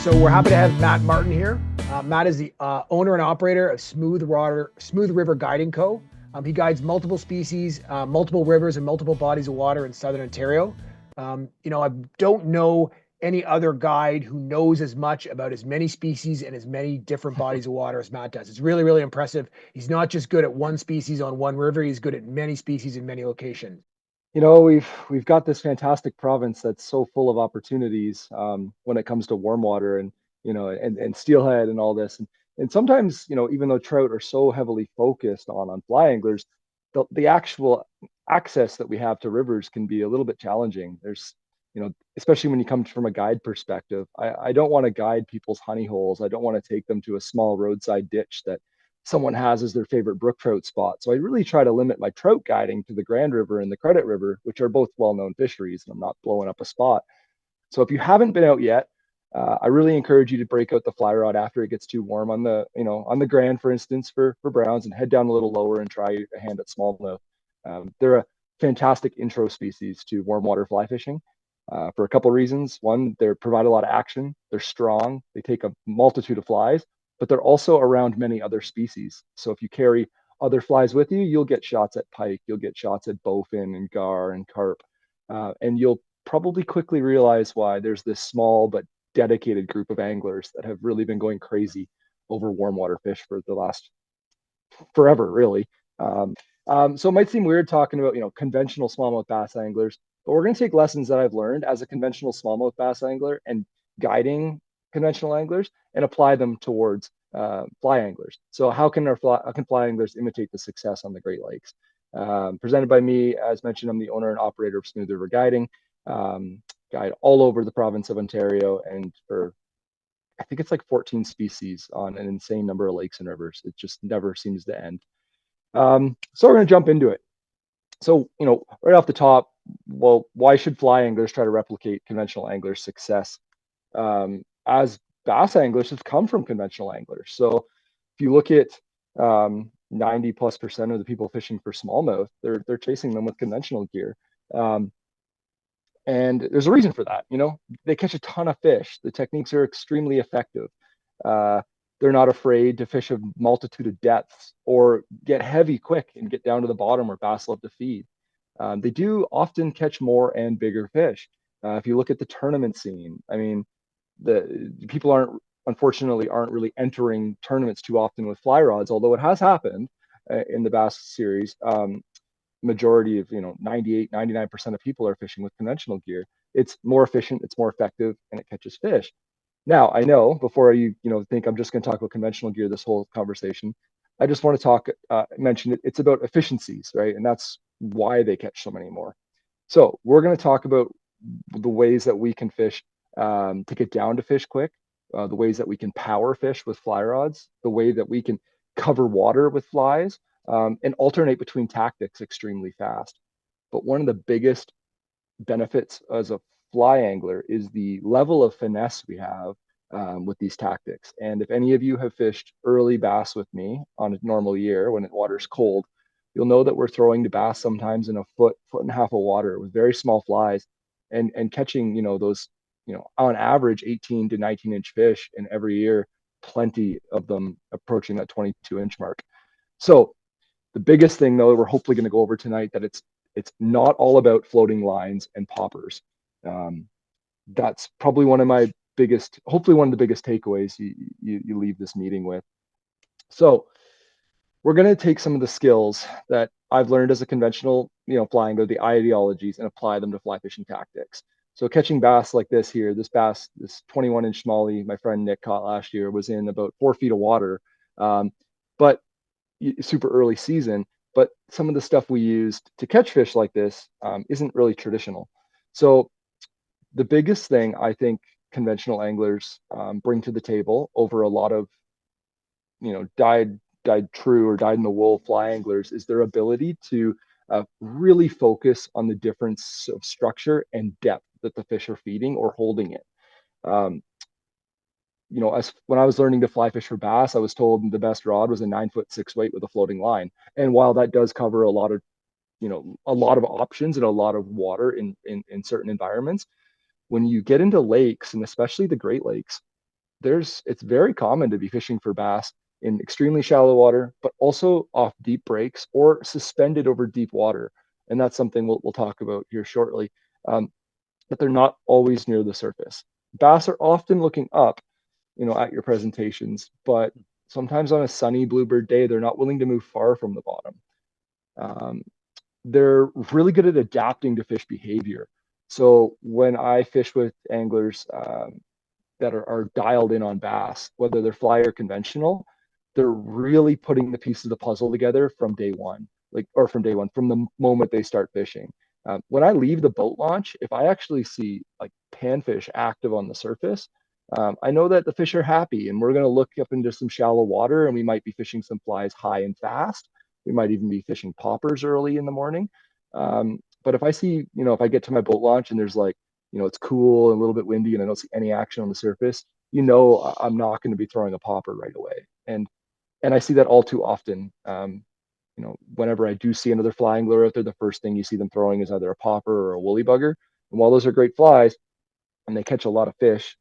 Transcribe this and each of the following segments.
So we're happy to have Matt Martin here. Matt is the owner and operator of Smooth River Guiding Co. He guides multiple species, multiple rivers, and multiple bodies of water in Southern Ontario. I don't know any other guide who knows as much about as many species and as many different bodies of water as Matt does. It's really, really impressive. He's not just good at one species on one river, he's good at many species in many locations. We've got this fantastic province that's so full of opportunities when it comes to warm water and and steelhead and all this. And sometimes, even though trout are so heavily focused on fly anglers, the actual access that we have to rivers can be a little bit challenging. Especially when you come from a guide perspective, I don't want to guide people's honey holes. I don't want to take them to a small roadside ditch that someone has as their favorite brook trout spot. So I really try to limit my trout guiding to the Grand River and the Credit River, which are both well-known fisheries, and I'm not blowing up a spot. So if you haven't been out yet, I really encourage you to break out the fly rod after it gets too warm on the Grand, for instance, for browns, and head down a little lower and try a hand at smallmouth. They're a fantastic intro species to warm water fly fishing for a couple of reasons. One, they provide a lot of action. They're strong. They take a multitude of flies, but they're also around many other species. So if you carry other flies with you, you'll get shots at pike, you'll get shots at bowfin and gar and carp, and you'll probably quickly realize why there's this small but dedicated group of anglers that have really been going crazy over warm water fish for the last forever, really. So it might seem weird talking about conventional smallmouth bass anglers, but we're going to take lessons that I've learned as a conventional smallmouth bass angler and guiding conventional anglers and apply them towards fly anglers. So how can fly anglers imitate the success on the Great Lakes? Presented by me, as mentioned, I'm the owner and operator of Smooth River Guiding, guide all over the province of Ontario, and for I think it's like 14 species on an insane number of lakes and rivers. It just never seems to end. So we're going to jump into it. So, right off the top, well, why should fly anglers try to replicate conventional anglers' success? As bass anglers have come from conventional anglers. So if you look at 90+% of the people fishing for smallmouth, they're chasing them with conventional gear. And there's a reason for that. They catch a ton of fish. The techniques are extremely effective. Uh, they're not afraid to fish a multitude of depths or get heavy quick and get down to the bottom where bass love to feed. They do often catch more and bigger fish. If you look at the tournament scene, I mean, the people unfortunately aren't really entering tournaments too often with fly rods, although it has happened in the bass series. Majority of 98 99% of people are fishing with conventional gear. It's more efficient, it's more effective, and it catches fish. Now, I know before you think I'm just going to talk about conventional gear this whole conversation, I just want to mention it's about efficiencies, right? And that's why they catch so many more. So we're going to talk about the ways that we can fish to get down to fish quick, the ways that we can power fish with fly rods, the way that we can cover water with flies, and alternate between tactics extremely fast. But one of the biggest benefits as a fly angler is the level of finesse we have with these tactics. And if any of you have fished early bass with me on a normal year when the water's cold, you'll know that we're throwing the bass sometimes in a foot and a half of water with very small flies and catching, those, on average 18 to 19-inch fish, and every year, plenty of them approaching that 22-inch mark. So the biggest thing, though, we're hopefully going to go over tonight, that it's not all about floating lines and poppers. That's probably hopefully one of the biggest takeaways you leave this meeting with. So we're going to take some of the skills that I've learned as a conventional, fly angler, the ideologies, and apply them to fly fishing tactics. So catching bass like this here, this 21-inch smallie my friend Nick caught last year was in about 4 feet of water, but super early season. But some of the stuff we used to catch fish like this isn't really traditional. So the biggest thing I think conventional anglers bring to the table over a lot of dyed true or dyed in the wool fly anglers is their ability to really focus on the difference of structure and depth that the fish are feeding or holding it. As when I was learning to fly fish for bass, I was told the best rod was a 9-foot 6 weight with a floating line. And while that does cover a lot of options and a lot of water in certain environments, when you get into lakes, and especially the Great Lakes, it's very common to be fishing for bass in extremely shallow water, but also off deep breaks or suspended over deep water. And that's something we'll talk about here shortly. But they're not always near the surface. Bass are often looking up, at your presentations, but sometimes on a sunny bluebird day, they're not willing to move far from the bottom. Um, they're really good at adapting to fish behavior. So when I fish with anglers that are dialed in on bass, whether they're fly or conventional, they're really putting the pieces of the puzzle together from day one, from day one, from the moment they start fishing. When I leave the boat launch, if I actually see like panfish active on the surface, I know that the fish are happy, and we're going to look up into some shallow water, and we might be fishing some flies high and fast. We might even be fishing poppers early in the morning. But if I see, if I get to my boat launch and there's like, it's cool and a little bit windy and I don't see any action on the surface, I'm not going to be throwing a popper right away. And I see that all too often. Whenever I do see another fly angler out there, the first thing you see them throwing is either a popper or a woolly bugger. And while those are great flies and they catch a lot of fish,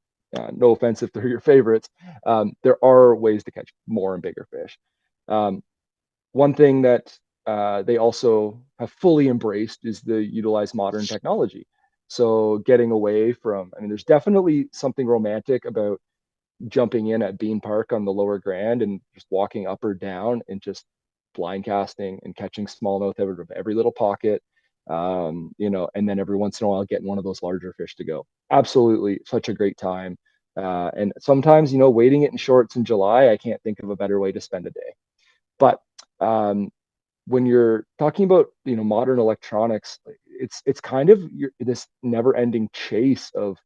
no offense if they're your favorites, there are ways to catch more and bigger fish. Um, One thing that they also have fully embraced is the utilize modern technology. So getting away from, I mean, there's definitely something romantic about jumping in at Bean Park on the lower Grand and just walking up or down and just blind casting and catching smallmouth out of every little pocket. And then every once in a while getting one of those larger fish to go. Absolutely, such a great time. And sometimes, wading it in shorts in July, I can't think of a better way to spend a day. But um, when you're talking about modern electronics, it's kind of this never-ending chase of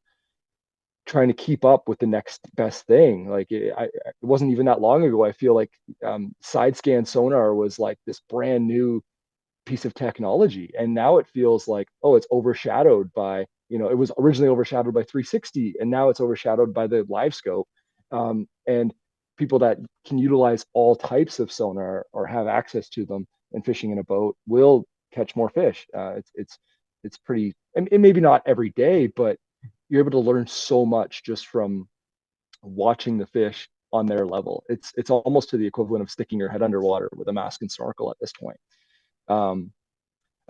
trying to keep up with the next best thing. Like it wasn't even that long ago. I feel like side scan sonar was like this brand new piece of technology, and now it feels like, oh, it's overshadowed by, it was originally overshadowed by 360, and now it's overshadowed by the live scope. And people that can utilize all types of sonar or have access to them and fishing in a boat will catch more fish. It's pretty, and maybe not every day, but you're able to learn so much just from watching the fish on their level. It's almost to the equivalent of sticking your head underwater with a mask and snorkel at this point. Um,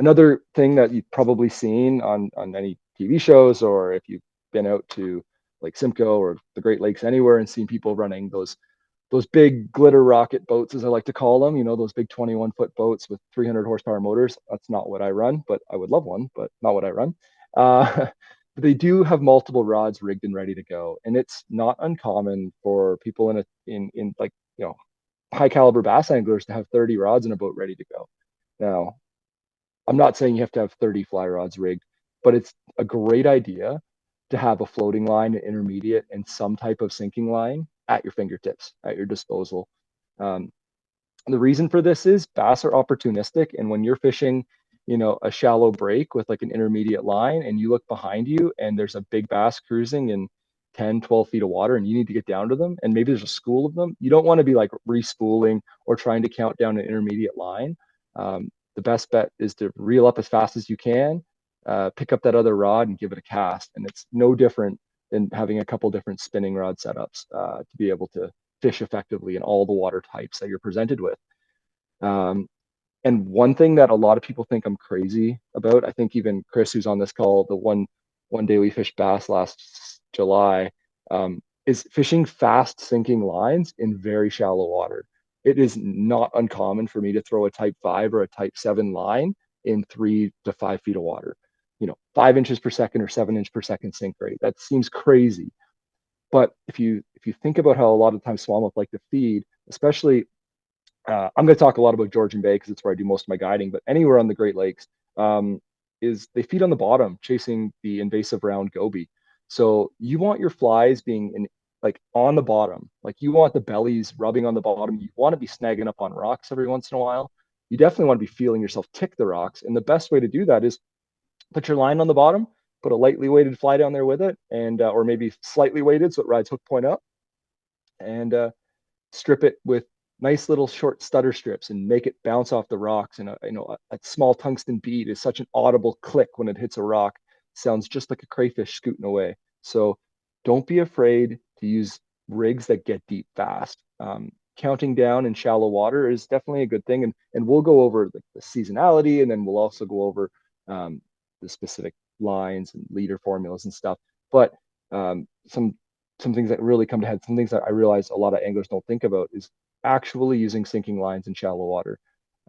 Another thing that you've probably seen on any TV shows, or if you've been out to like Simcoe or the Great Lakes anywhere and seen people running those big glitter rocket boats, as I like to call them, those big 21-foot boats with 300 horsepower motors. That's not what I run, but I would love one, but not what I run. But they do have multiple rods rigged and ready to go, and it's not uncommon for people in like high caliber bass anglers to have 30 rods in a boat ready to go. Now, I'm not saying you have to have 30 fly rods rigged, but it's a great idea to have a floating line, an intermediate, and some type of sinking line at your fingertips, at your disposal. Um, the reason for this is bass are opportunistic, and when you're fishing, a shallow break with like an intermediate line, and you look behind you and there's a big bass cruising in 10, 12 feet of water, and you need to get down to them, and maybe there's a school of them, you don't want to be like respooling or trying to count down an intermediate line. The best bet is to reel up as fast as you can, pick up that other rod and give it a cast. And it's no different than having a couple different spinning rod setups to be able to fish effectively in all the water types that you're presented with. Um, and one thing that a lot of people think I'm crazy about, I think even Chris, who's on this call, the one day we fished bass last July, is fishing fast sinking lines in very shallow water. It is not uncommon for me to throw a type 5 or a type 7 line in 3 to 5 feet of water. 5 inches per second or 7 inch per second sink rate. That seems crazy. But if you think about how a lot of times smallmouth like to feed, especially I'm going to talk a lot about Georgian Bay because it's where I do most of my guiding, but anywhere on the Great Lakes, um, is they feed on the bottom, chasing the invasive round goby. So you want your flies being like on the bottom, like you want the bellies rubbing on the bottom. You want to be snagging up on rocks every once in a while. You definitely want to be feeling yourself tick the rocks, and the best way to do that is put your line on the bottom, put a lightly weighted fly down there with it, and or maybe slightly weighted so it rides hook point up, and strip it with nice little short stutter strips and make it bounce off the rocks. And a small tungsten bead is such an audible click when it hits a rock. Sounds just like a crayfish scooting away. So don't be afraid to use rigs that get deep fast. Counting down in shallow water is definitely a good thing, and we'll go over the seasonality, and then we'll also go over um, the specific lines and leader formulas and stuff. But some things that really come to head, some things that I realize a lot of anglers don't think about is actually using sinking lines in shallow water.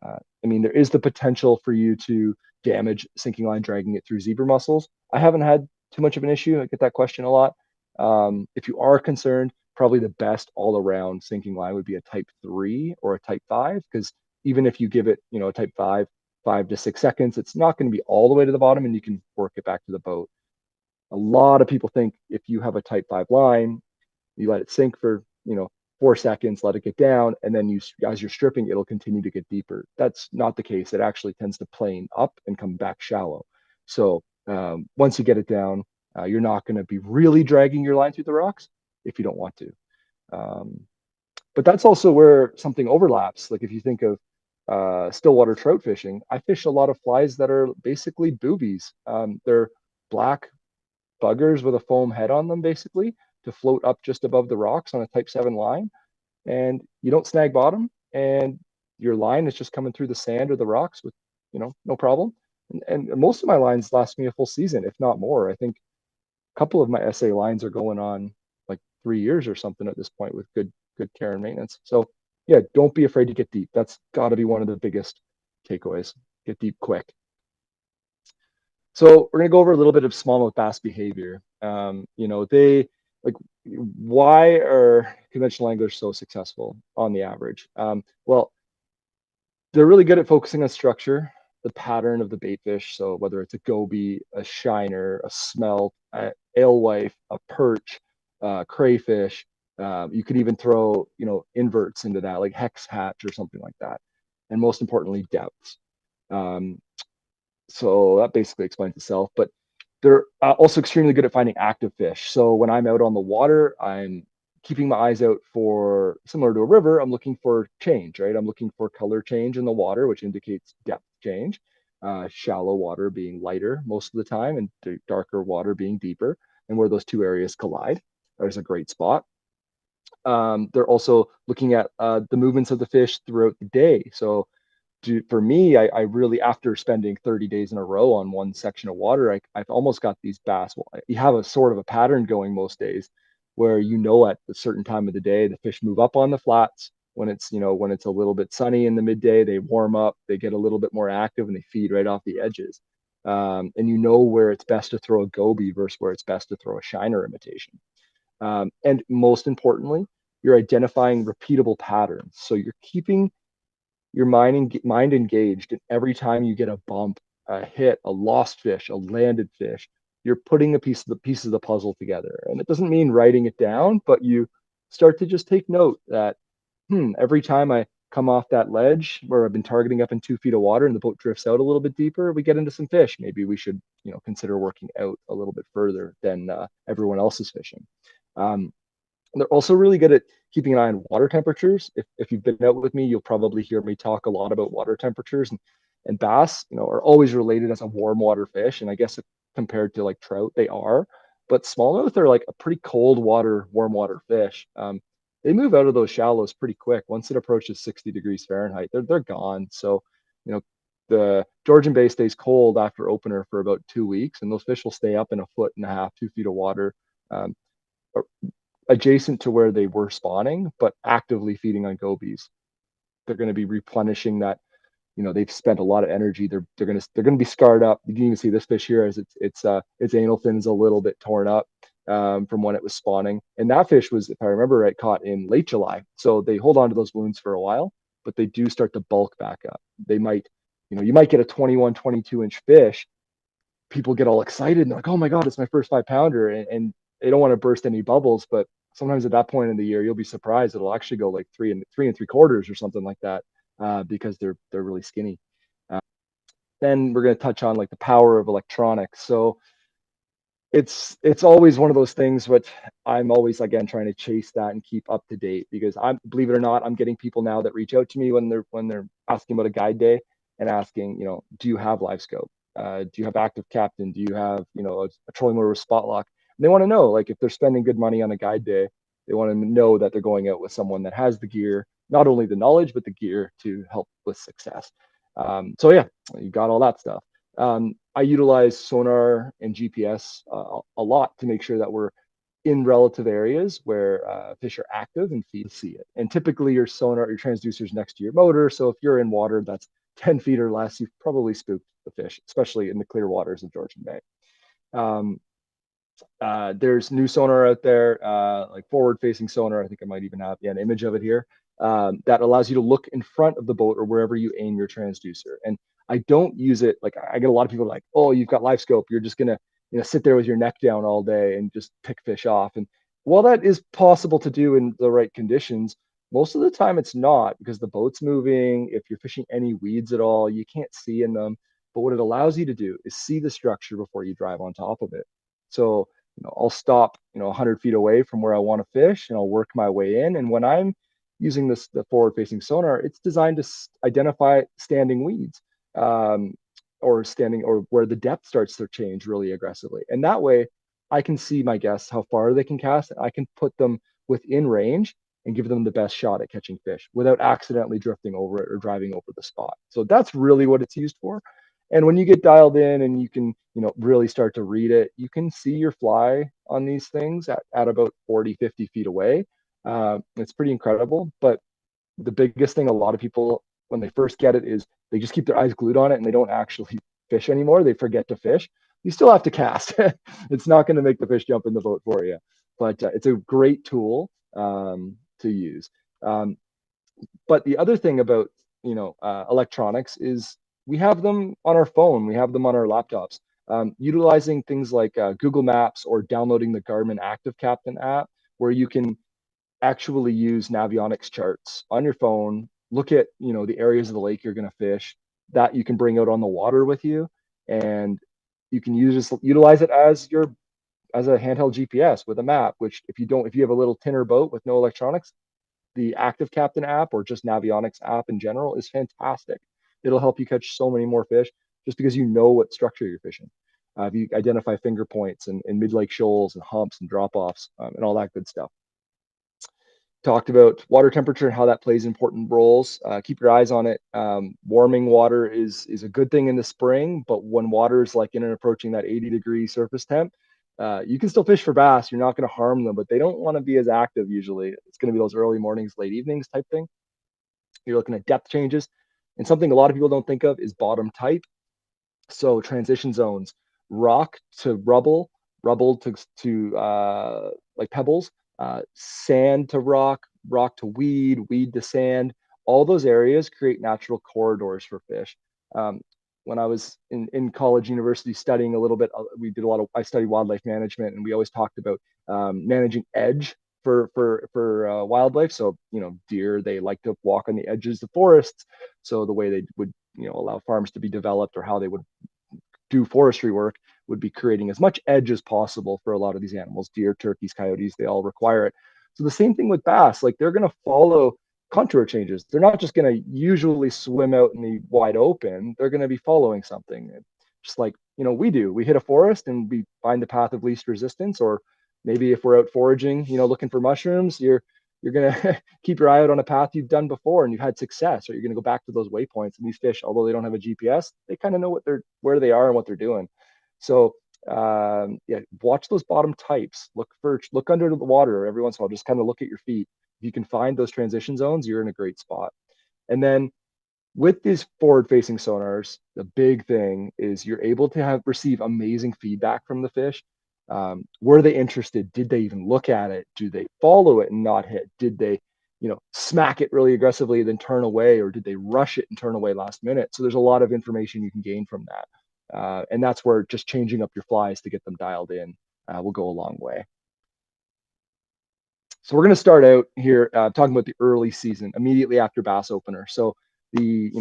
I mean, there is the potential for you to damage sinking line dragging it through zebra mussels. I haven't had too much of an issue. I get that question a lot. If you are concerned, probably the best all around sinking line would be a type 3 or a type 5, because even if you give it, a type 5, 5 to 6 seconds, it's not going to be all the way to the bottom and you can work it back to the boat. A lot of people think if you have a type 5 line, you let it sink for 4 seconds, let it get down, and then as you're stripping, it'll continue to get deeper. That's not the case. It actually tends to plane up and come back shallow. So once you get it down, you're not going to be really dragging your line through the rocks if you don't want to. um, but that's also where something overlaps. Like if you think of stillwater trout fishing, I fish a lot of flies that are basically boobies. They're black buggers with a foam head on them, basically, to float up just above the rocks on a type 7 line. And you don't snag bottom, and your line is just coming through the sand or the rocks with, no problem. And most of my lines last me a full season, if not more. I think a couple of my SA lines are going on like 3 years or something at this point with good care and maintenance. So yeah, don't be afraid to get deep. That's got to be one of the biggest takeaways. Get deep quick. So we're gonna go over a little bit of smallmouth bass behavior. They like, why are conventional anglers so successful on the average? Well, they're really good at focusing on structure, the pattern of the bait fish. So whether it's a goby, a shiner, a smelt, a alewife, a perch, crayfish, you could even throw inverts into that, like hex hatch or something like that. And most importantly, depths. Um, so that basically explains itself. But they're also extremely good at finding active fish. So when I'm out on the water, I'm keeping my eyes out for, similar to a river, I'm looking for change, right? I'm looking for color change in the water, which indicates depth change. Shallow water being lighter most of the time, and darker water being deeper. And where those two areas collide, there's a great spot. They're also looking at the movements of the fish throughout the day. So for me, I really, after spending 30 days in a row on one section of water, I've almost got these bass. Well, you have a sort of a pattern going most days where at a certain time of the day, the fish move up on the flats. When it's a little bit sunny in the midday, they warm up, they get a little bit more active, and they feed right off the edges. And where it's best to throw a goby versus where it's best to throw a shiner imitation. And most importantly, you're identifying repeatable patterns. So you're keeping your mind engaged, and every time you get a bump, a hit, a lost fish, a landed fish, you're putting the pieces of the puzzle together. And it doesn't mean writing it down, but you start to just take note that every time I come off that ledge where I've been targeting up in 2 feet of water and the boat drifts out a little bit deeper, we get into some fish. Maybe we should consider working out a little bit further than everyone else is fishing. um, they're also really good at keeping an eye on water temperatures. If you've been out with me, you'll probably hear me talk a lot about water temperatures, and bass, are always related as a warm water fish. And I guess compared to like trout, they are. But smallmouth are like a pretty cold water, warm water fish. They move out of those shallows pretty quick. Once it approaches 60 degrees Fahrenheit, they're gone. So, you know, the Georgian Bay stays cold after opener for about 2 weeks, and those fish will stay up in a foot and a half, 2 feet of water. Um, Adjacent to where they were spawning, but actively feeding on gobies. They're going to be replenishing that. They've spent a lot of energy. They're going to be scarred up. You can even see this fish here as its anal fin is a little bit torn up from when it was spawning. And that fish was, if I remember right, caught in late July. So they hold on to those wounds for a while, but they do start to bulk back up. You might get a 21, 22-inch fish. People get all excited and they're like, "Oh my god, it's my first 5 pounder," and they don't want to burst any bubbles. But sometimes at that point in the year, you'll be surprised it'll actually go like 3 and 3/4 or something like that, because they're really skinny. Uh, then we're going to touch on like the power of electronics. So it's always one of those things, but I'm always, again, trying to chase that and keep up to date, because believe it or not, I'm getting people now that reach out to me when they're asking about a guide day and asking, do you have live scope? Do you have active captain? Do you have, a trolling motor with spot lock? And they want to know, like, if they're spending good money on a guide day, They want to know that they're going out with someone that has the gear, not only the knowledge, but the gear to help with success. So yeah, you got all that stuff. I utilize sonar and GPS a lot to make sure that we're in relative areas where fish are active and feed to see it. And typically your sonar, your transducer is next to your motor. So if you're in water that's 10 feet or less, you've probably spooked the fish, especially in the clear waters of Georgian Bay. Um, there's new sonar out there, like forward-facing sonar. I think I might even have an image of it here, that allows you to look in front of the boat or wherever you aim your transducer. And I don't use it like I get a lot of people like, oh, you've got live scope. You're just gonna sit there with your neck down all day and just pick fish off. And while that is possible to do in the right conditions, most of the time it's not because the boat's moving. If you're fishing any weeds at all, you can't see in them. But what it allows you to do is see the structure before you drive on top of it. So I'll stop, 100 feet away from where I want to fish and I'll work my way in. And when I'm using the forward facing sonar, it's designed to identify standing weeds, um, or where the depth starts to change really aggressively. And that way I can see my guests how far they can cast. And I can put them within range and give them the best shot at catching fish without accidentally drifting over it or driving over the spot. So that's really what it's used for. And when you get dialed in and you can, really start to read it, you can see your fly on these things at about 40, 50 feet away. It's pretty incredible. But the biggest thing a lot of people, when they first get it, is they just keep their eyes glued on it and they don't actually fish anymore. They forget to fish. You still have to cast. It's not going to make the fish jump in the boat for you. But it's a great tool to use. Um, but the other thing about electronics is we have them on our phone, we have them on our laptops. Utilizing things like Google Maps or downloading the Garmin Active Captain app, where you can actually use navionics charts on your phone, look at the areas of the lake you're going to fish that you can bring out on the water with you, and you can utilize it as a handheld GPS with a map. Which if you have a little tinner boat with no electronics, the Active Captain app or just Navionics app in general is fantastic. It'll help you catch so many more fish just because you know what structure you're fishing. If you identify finger points and mid-lake shoals and humps and drop-offs, and all that good stuff. Talked about water temperature and how that plays important roles. Keep your eyes on it. Warming water is a good thing in the spring, but when water is like in and approaching that 80-degree surface temp, you can still fish for bass. You're not going to harm them, but they don't want to be as active usually. It's going to be those early mornings, late evenings type thing. You're looking at depth changes. And something a lot of people don't think of is bottom type. So transition zones, rock to rubble, rubble to like pebbles, sand to rock, rock to weed, weed to sand. All those areas create natural corridors for fish. Um, when I was in college, university studying a little bit, I studied wildlife management, and we always talked about managing edge for wildlife. So deer, they like to walk on the edges of forests. So the way they would allow farms to be developed, or how they would do forestry work, would be creating as much edge as possible for a lot of these animals. Deer, turkeys, coyotes, they all require it. So the same thing with bass, like they're going to follow contour changes. They're not just going to usually swim out in the wide open. They're going to be following something. Just like we do. We hit a forest and we find the path of least resistance. Or maybe if we're out foraging, looking for mushrooms, you're going to keep your eye out on a path you've done before and you've had success, or you're going to go back to those waypoints. And these fish, although they don't have a GPS, they kind of know where they are and what they're doing. So yeah, watch those bottom types. Look under the water every once in a while. Just kind of look at your feet. If you can find those transition zones, you're in a great spot. And then with these forward-facing sonars, the big thing is you're able to receive amazing feedback from the fish. Were they interested? Did they even look at it? Do they follow it and not hit? Did they, smack it really aggressively, then turn away, or did they rush it and turn away last minute? So there's a lot of information you can gain from that. And that's where just changing up your flies to get them dialed in will go a long way. So we're going to start out here talking about the early season, immediately after bass opener. So the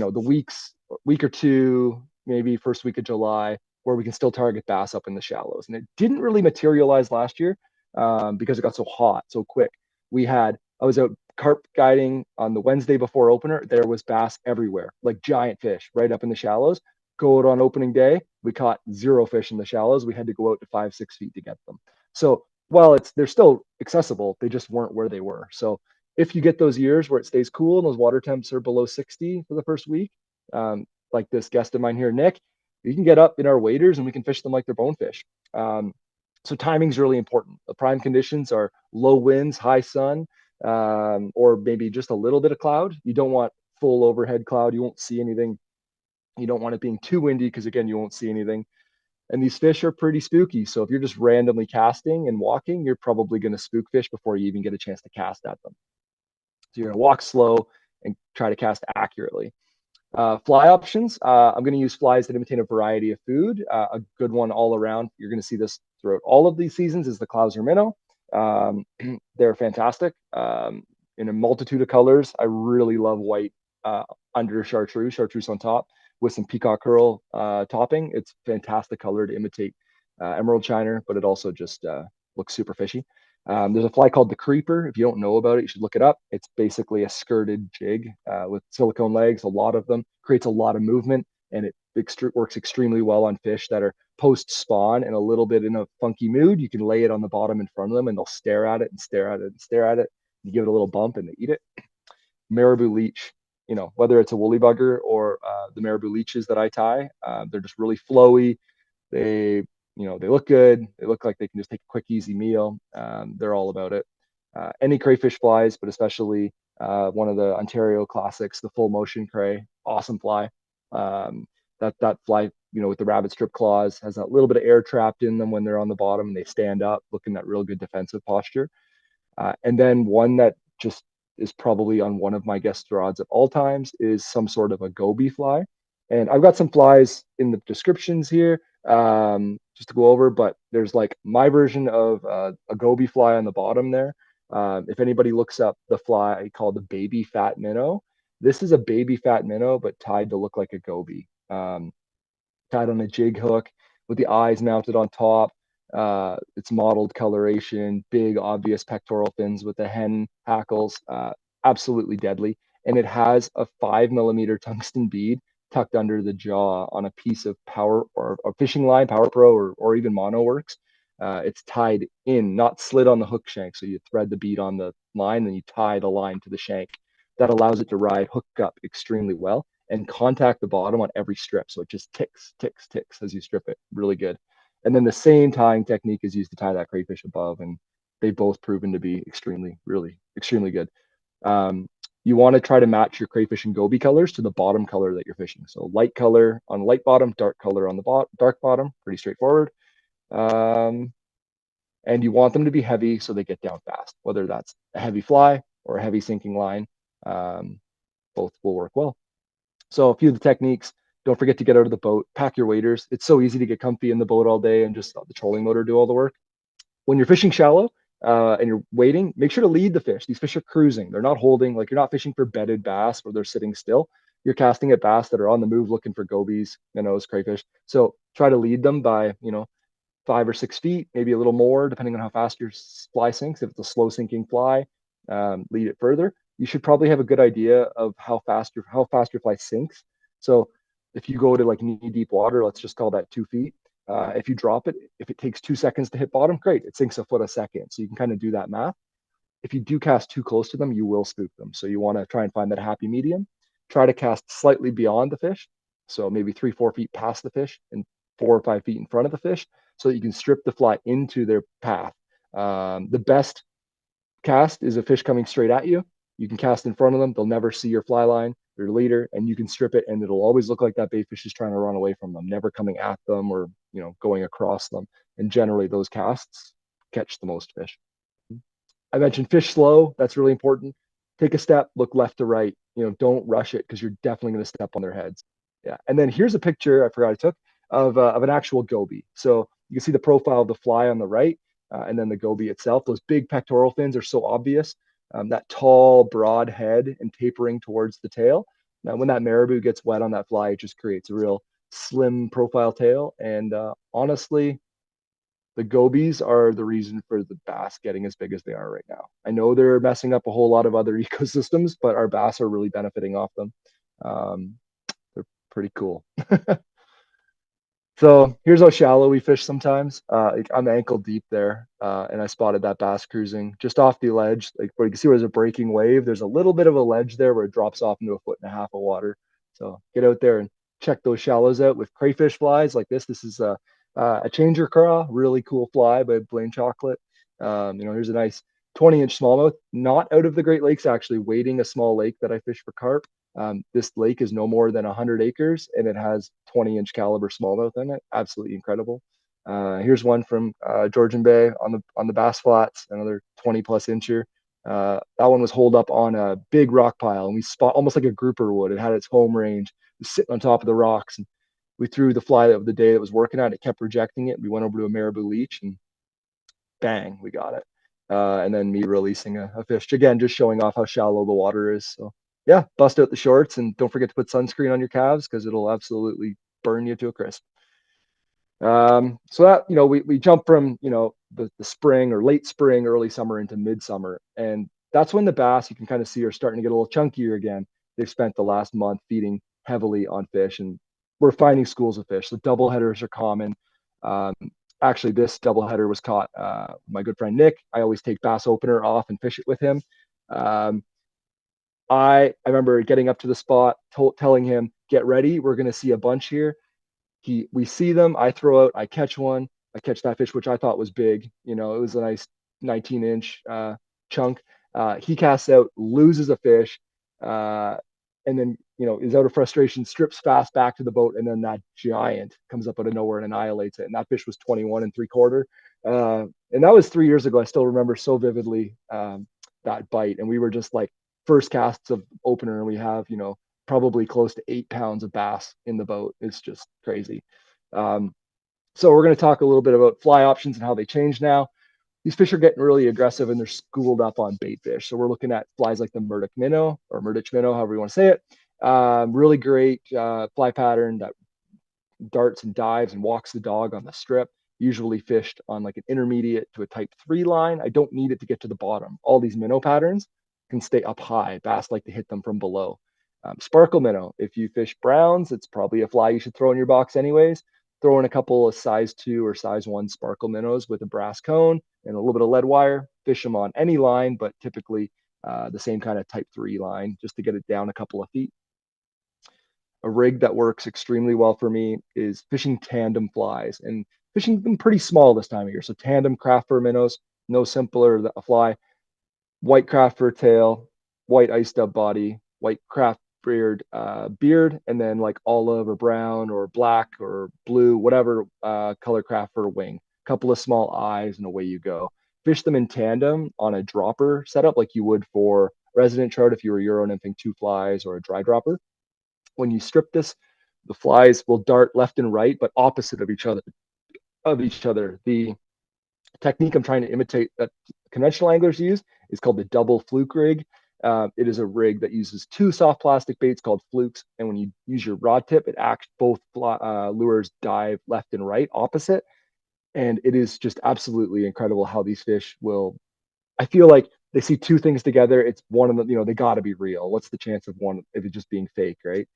week or two, maybe first week of July, where we can still target bass up in the shallows. And it didn't really materialize last year because it got so hot so quick. I was out carp guiding on the Wednesday before opener. There was bass everywhere, like giant fish right up in the shallows. Go out on opening day, we caught zero fish in the shallows. We had to go out to 5-6 feet to get them. So well, it's they're still accessible. They just weren't where they were. So if you get those years where it stays cool and those water temps are below 60 for the first week, like this guest of mine here, Nick, you can get up in our waders and we can fish them like they're bonefish. Um, so timing is really important. The prime conditions are low winds, high sun, or maybe just a little bit of cloud. You don't want full overhead cloud. You won't see anything. You don't want it being too windy because again, you won't see anything. And these fish are pretty spooky. So if you're just randomly casting and walking, you're probably going to spook fish before you even get a chance to cast at them. So you're going to walk slow and try to cast accurately. Fly options. I'm going to use flies that imitate a variety of food. A good one all around. You're going to see this throughout all of these seasons is the Clouser minnow. They're fantastic in a multitude of colors. I really love white under chartreuse on top with some peacock curl topping. It's fantastic color to imitate emerald shiner, but it also just looks super fishy. There's a fly called the creeper. If you don't know about it, you should look it up. It's basically a skirted jig with silicone legs, a lot of them, creates a lot of movement, and it works extremely well on fish that are post spawn and a little bit in a funky mood. You can lay it on the bottom in front of them and they'll stare at it and stare at it and stare at it. You give it a little bump and they eat it. Marabou leech, whether it's a woolly bugger or the marabou leeches that I tie, they're just really flowy. They, they look good. They look like they can just take a quick, easy meal. They're all about it. Any crayfish flies, but especially one of the Ontario classics, the full motion cray, awesome fly. That fly, with the rabbit strip claws, has that little bit of air trapped in them when they're on the bottom and they stand up, looking that real good defensive posture. And then one that just is probably on one of my guest rods at all times is some sort of a goby fly. And I've got some flies in the descriptions here just to go over, but there's like my version of a goby fly on the bottom there. If anybody looks up the fly called the baby fat minnow, this is a baby fat minnow, but tied to look like a goby. Tied on a jig hook with the eyes mounted on top. It's mottled coloration, big obvious pectoral fins with the hen hackles, absolutely deadly. And it has a 5 millimeter tungsten bead tucked under the jaw on a piece of power or a fishing line, Power Pro or even Mono Works. It's tied in, not slid on the hook shank. So you thread the bead on the line, then you tie the line to the shank. That allows it to ride hook up extremely well and contact the bottom on every strip. So it just ticks, ticks, ticks as you strip it. Really good. And then the same tying technique is used to tie that crayfish above, and they've both proven to be really extremely good. You want to try to match your crayfish and goby colors to the bottom color that you're fishing. So light color on light bottom, dark color on the dark bottom, pretty straightforward. And you want them to be heavy so they get down fast, whether that's a heavy fly or a heavy sinking line. Both will work well. So a few of the techniques, don't forget to get out of the boat, pack your waders. It's so easy to get comfy in the boat all day and just let the trolling motor do all the work. When you're fishing shallow and you're wading, make sure to lead the fish. These fish are cruising. They're not holding, like you're not fishing for bedded bass where they're sitting still. You're casting at bass that are on the move looking for gobies, minnows, crayfish. So try to lead them by, 5 or 6 feet, maybe a little more, depending on how fast your fly sinks. If it's a slow sinking fly, lead it further. You should probably have a good idea of how fast your fly sinks. So if you go to like knee deep water, let's just call that 2 feet. If you drop it, if it takes 2 seconds to hit bottom, great. It sinks a foot a second. So you can kind of do that math. If you do cast too close to them, you will spook them. So you want to try and find that happy medium. Try to cast slightly beyond the fish. So maybe 3-4 feet past the fish and 4 or 5 feet in front of the fish so that you can strip the fly into their path. The best cast is a fish coming straight at you. You can cast in front of them. They'll never see your fly line, your leader, and you can strip it and it'll always look like that bait fish is trying to run away from them, never coming at them or, going across them. And generally those casts catch the most fish. I mentioned fish slow. That's really important. Take a step, look left to right. Don't rush it because you're definitely going to step on their heads. Yeah. And then here's a picture I forgot I took of an actual goby. So you can see the profile of the fly on the right, and then the goby itself. Those big pectoral fins are so obvious. That tall, broad head and tapering towards the tail. Now, when that marabou gets wet on that fly, it just creates a real slim profile tail. And honestly, the gobies are the reason for the bass getting as big as they are right now. I know they're messing up a whole lot of other ecosystems, but our bass are really benefiting off them. They're pretty cool. So here's how shallow we fish sometimes. I'm ankle deep there, and I spotted that bass cruising just off the ledge. Like where you can see where there's a breaking wave. There's a little bit of a ledge there where it drops off into a foot and a half of water. So get out there and check those shallows out with crayfish flies like this. This is a changer craw, really cool fly by Blaine Chocolate. Here's a nice 20-inch smallmouth, not out of the Great Lakes, actually wading a small lake that I fish for carp. This lake is no more than 100 acres and it has 20-inch caliber smallmouth in it. Absolutely incredible. Here's one from Georgian Bay on the Bass Flats, another 20 plus incher. That one was holed up on a big rock pile, and we spot almost like a grouper would. It had its home range, it was sitting on top of the rocks, and we threw the fly of the day that was working at it. It kept rejecting it. We went over to a marabou leech, and bang, we got it. And then me releasing a fish again, just showing off how shallow the water is. So yeah, bust out the shorts and don't forget to put sunscreen on your calves because it'll absolutely burn you to a crisp. So that we jump from the spring or late spring, early summer into midsummer, and that's when the bass you can kind of see are starting to get a little chunkier again. They've spent the last month feeding heavily on fish, and we're finding schools of fish. The double headers are common. Um, Actually, this double header was caught. My good friend Nick. I always take bass opener off and fish it with him. Um, I remember getting up to the spot, telling him, "Get ready, we're going to see a bunch here." We see them, I throw out, I catch one, I catch that fish, which I thought was big. It was a nice 19-inch chunk. He casts out, loses a fish, uh, and then is out of frustration, strips fast back to the boat, and then that giant comes up out of nowhere and annihilates it. And that fish was 21 and 3/4. And that was 3 years ago. I still remember so vividly that bite. And we were just like first casts of opener, and we have probably close to 8 pounds of bass in the boat. It's just crazy. Um, so we're going to talk a little bit about fly options and how they change now. These fish are getting really aggressive and they're schooled up on bait fish. So we're looking at flies like the Murdoch minnow or Murdoch minnow, however you want to say it. Really great fly pattern that darts and dives and walks the dog on the strip, usually fished on like an intermediate to a type 3 line. I don't need it to get to the bottom. All these minnow patterns can stay up high. Bass like to hit them from below. Sparkle minnow, if you fish browns, it's probably a fly you should throw in your box anyways. Throw in a couple of size 2 or size 1 sparkle minnows with a brass cone and a little bit of lead wire. Fish them on any line, but typically the same kind of type 3 line just to get it down a couple of feet. A rig that works extremely well for me is fishing tandem flies and fishing them pretty small this time of year. So tandem craft fur minnows, no simpler a fly. White craft fur tail, white ice dub body, white craft beard, and then like olive or brown or black or blue, whatever color craft fur wing. Couple of small eyes and away you go. Fish them in tandem on a dropper setup like you would for resident trout if you were Euro nymphing 2 flies or a dry dropper. When you strip this, the flies will dart left and right, but opposite of each other. The technique I'm trying to imitate that conventional anglers use is called the double fluke rig. It is a rig that uses 2 soft plastic baits called flukes, and when you use your rod tip, it acts both lures dive left and right opposite, and it is just absolutely incredible how these fish will. I feel like they see 2 things together. It's one of them. They got to be real. What's the chance of one if it's just being fake, right?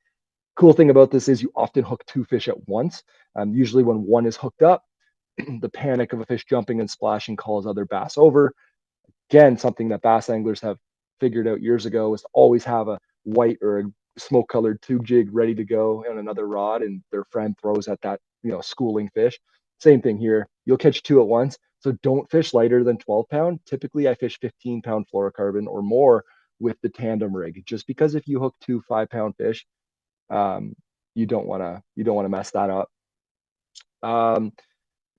Cool thing about this is you often hook 2 fish at once. Usually when one is hooked up, the panic of a fish jumping and splashing calls other bass over. Again, something that bass anglers have figured out years ago is to always have a white or a smoke colored tube jig ready to go on another rod, and their friend throws at that schooling fish. Same thing here. You'll catch 2 at once. So don't fish lighter than 12 pound. Typically I fish 15-pound fluorocarbon or more with the tandem rig, just because if you hook 2 5-pound fish, um, you don't want to mess that up. A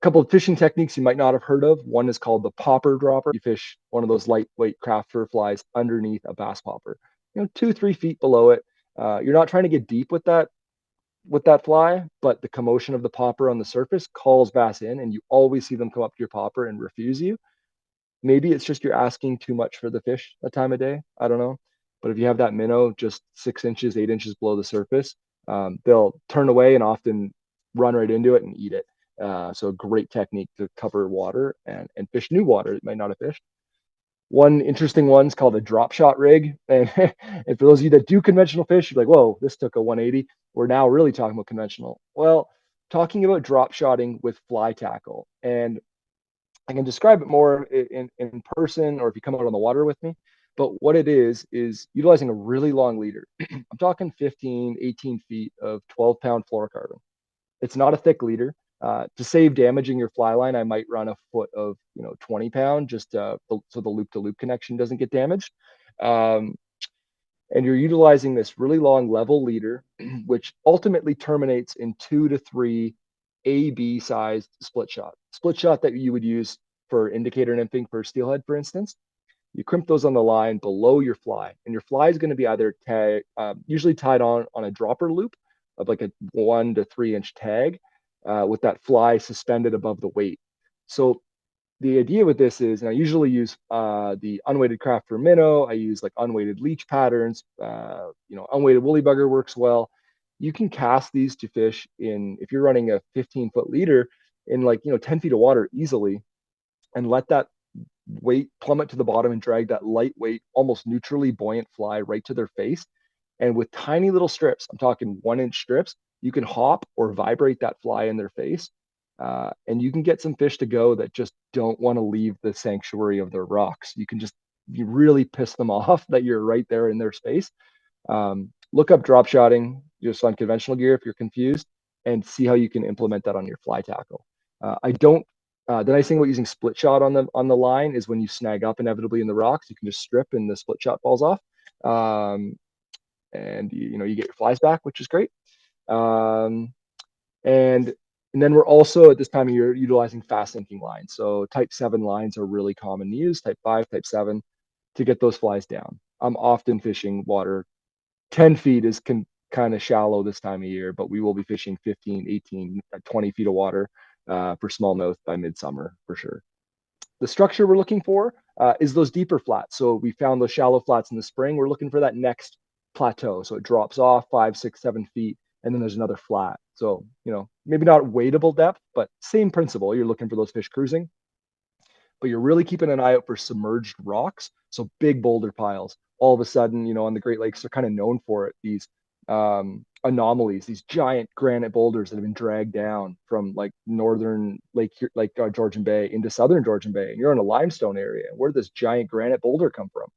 couple of fishing techniques you might not have heard of. One is called the popper dropper. You fish one of those lightweight craft fur flies underneath a bass popper, 2-3 feet below it. You're not trying to get deep with that fly, but the commotion of the popper on the surface calls bass in, and you always see them come up to your popper and refuse you. Maybe it's just you're asking too much for the fish that time of day. I don't know. But if you have that minnow just 6 inches, 8 inches below the surface, they'll turn away and often run right into it and eat it. So a great technique to cover water and fish new water that might not have fished. One interesting one's called a drop shot rig. And for those of you that do conventional fish, you're like, whoa, this took a 180. We're now really talking about conventional. Well, talking about drop shotting with fly tackle, and I can describe it more in person or if you come out on the water with me. But what it is utilizing a really long leader. I'm talking 15, 18 feet of 12-pound fluorocarbon. It's not a thick leader. To save damaging your fly line, I might run a foot of 20-pound just so the loop to loop connection doesn't get damaged. Um, and you're utilizing this really long level leader, which ultimately terminates in 2 to 3 AB sized split shot that you would use for indicator nymphing for steelhead, for instance. You crimp those on the line below your fly, and your fly is going to be either usually tied on a dropper loop of like a 1 to 3 inch tag with that fly suspended above the weight. So the idea with this is, and I usually use the unweighted craft for minnow. I use like unweighted leech patterns. Unweighted woolly bugger works well. You can cast these to fish in, if you're running a 15-foot leader, in like 10 feet of water easily, and let that weight plummet to the bottom and drag that lightweight, almost neutrally buoyant fly right to their face. And with tiny little strips, I'm talking 1 inch strips, you can hop or vibrate that fly in their face. And you can get some fish to go that just don't want to leave the sanctuary of their rocks. You really piss them off that you're right there in their space. Look up drop shotting just on conventional gear if you're confused, and see how you can implement that on your fly tackle. I don't. The nice thing about using split shot on the line is when you snag up inevitably in the rocks, you can just strip and the split shot falls off, and you get your flies back, which is great. Um, and and then we're also at this time of year utilizing fast sinking lines. So type 7 lines are really common to use, type 5, type 7, to get those flies down. I'm often fishing water 10 feet is kind of shallow this time of year, but we will be fishing 15, 18, 20 feet of water for smallmouth by midsummer for sure. The structure we're looking for is those deeper flats. So we found those shallow flats in the spring. We're looking for that next plateau. So it drops off 5, 6, 7 feet, and then there's another flat. So, maybe not wadeable depth, but same principle. You're looking for those fish cruising, but you're really keeping an eye out for submerged rocks. So big boulder piles. All of a sudden, on the Great Lakes, they're kind of known for it. These anomalies, these giant granite boulders that have been dragged down from like northern Georgian Bay into southern Georgian Bay. And you're in a limestone area. Where did this giant granite boulder come from?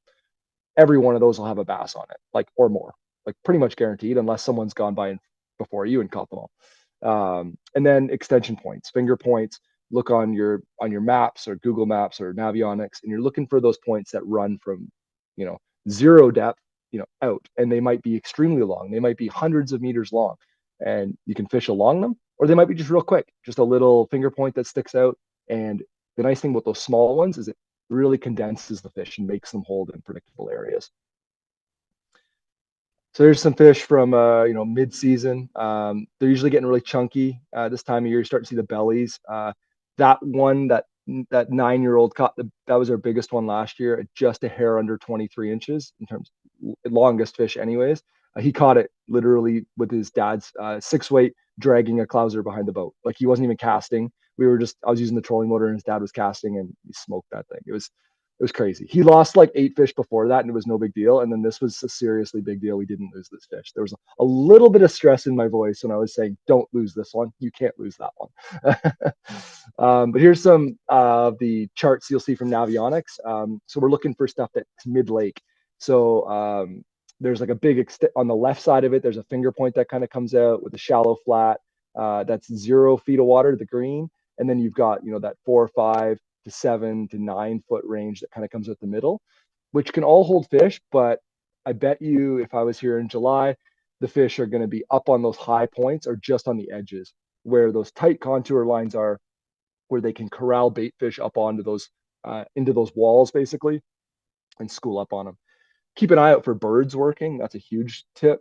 Every one of those will have a bass on it, like or more, like pretty much guaranteed, unless someone's gone by before you and caught them all. And then extension points, finger points. Look on your maps or Google Maps or Navionics, and you're looking for those points that run from, 0 depth, out, and they might be extremely long. They might be hundreds of meters long, and you can fish along them, or they might be just real quick, just a little finger point that sticks out. And the nice thing about those small ones is it really condenses the fish and makes them hold in predictable areas. So there's some fish from mid-season. They're usually getting really chunky this time of year. You start to see the bellies. That one that 9-year-old caught that was our biggest one last year, just a hair under 23 inches in terms of longest fish, anyways. He caught it literally with his dad's 6 weight dragging a clouser behind the boat. Like he wasn't even casting. I was using the trolling motor and his dad was casting, and he smoked that thing. It was crazy. He lost like 8 fish before that, and it was no big deal. And then this was a seriously big deal. We didn't lose this fish. There was a little bit of stress in my voice when I was saying, "Don't lose this one. You can't lose that one." But here's some of the charts you'll see from Navionics. So we're looking for stuff that's mid-lake. So there's like a big on the left side of it. There's a finger point that kind of comes out with a shallow flat. That's 0 feet of water, the green, and then you've got that 4 or 5 to 7 to 9 foot range that kind of comes out the middle, which can all hold fish. But I bet you if I was here in July, the fish are going to be up on those high points or just on the edges where those tight contour lines are, where they can corral bait fish up onto those into those walls basically and school up on them. Keep an eye out for birds working. That's a huge tip.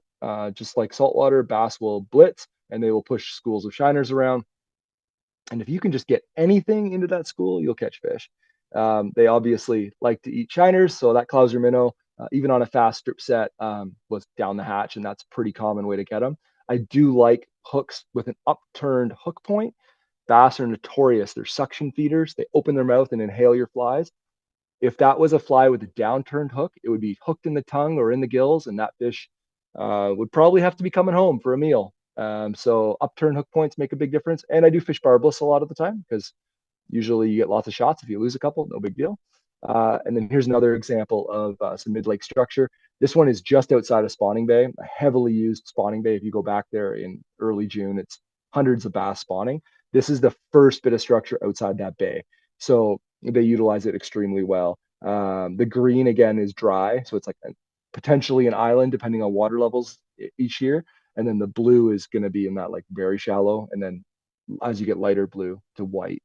Just like saltwater, bass will blitz and they will push schools of shiners around. And if you can just get anything into that school, you'll catch fish. They obviously like to eat shiners, so that clouser minnow, even on a fast strip set, was down the hatch, and that's a pretty common way to get them. I do like hooks with an upturned hook point. Bass are notorious. They're suction feeders. They open their mouth and inhale your flies. If that was a fly with a downturned hook, it would be hooked in the tongue or in the gills, and that fish would probably have to be coming home for a meal. So upturn hook points make a big difference. And I do fish barbless a lot of the time because usually you get lots of shots. If you lose a couple, no big deal. And then here's another example of some mid-lake structure. This one is just outside of spawning bay, a heavily used spawning bay. If you go back there in early June, it's hundreds of bass spawning. This is the first bit of structure outside that bay. So they utilize it extremely well. The green again is dry, so it's like potentially an island depending on water levels each year. And then the blue is going to be in that like very shallow, and then as you get lighter blue to white,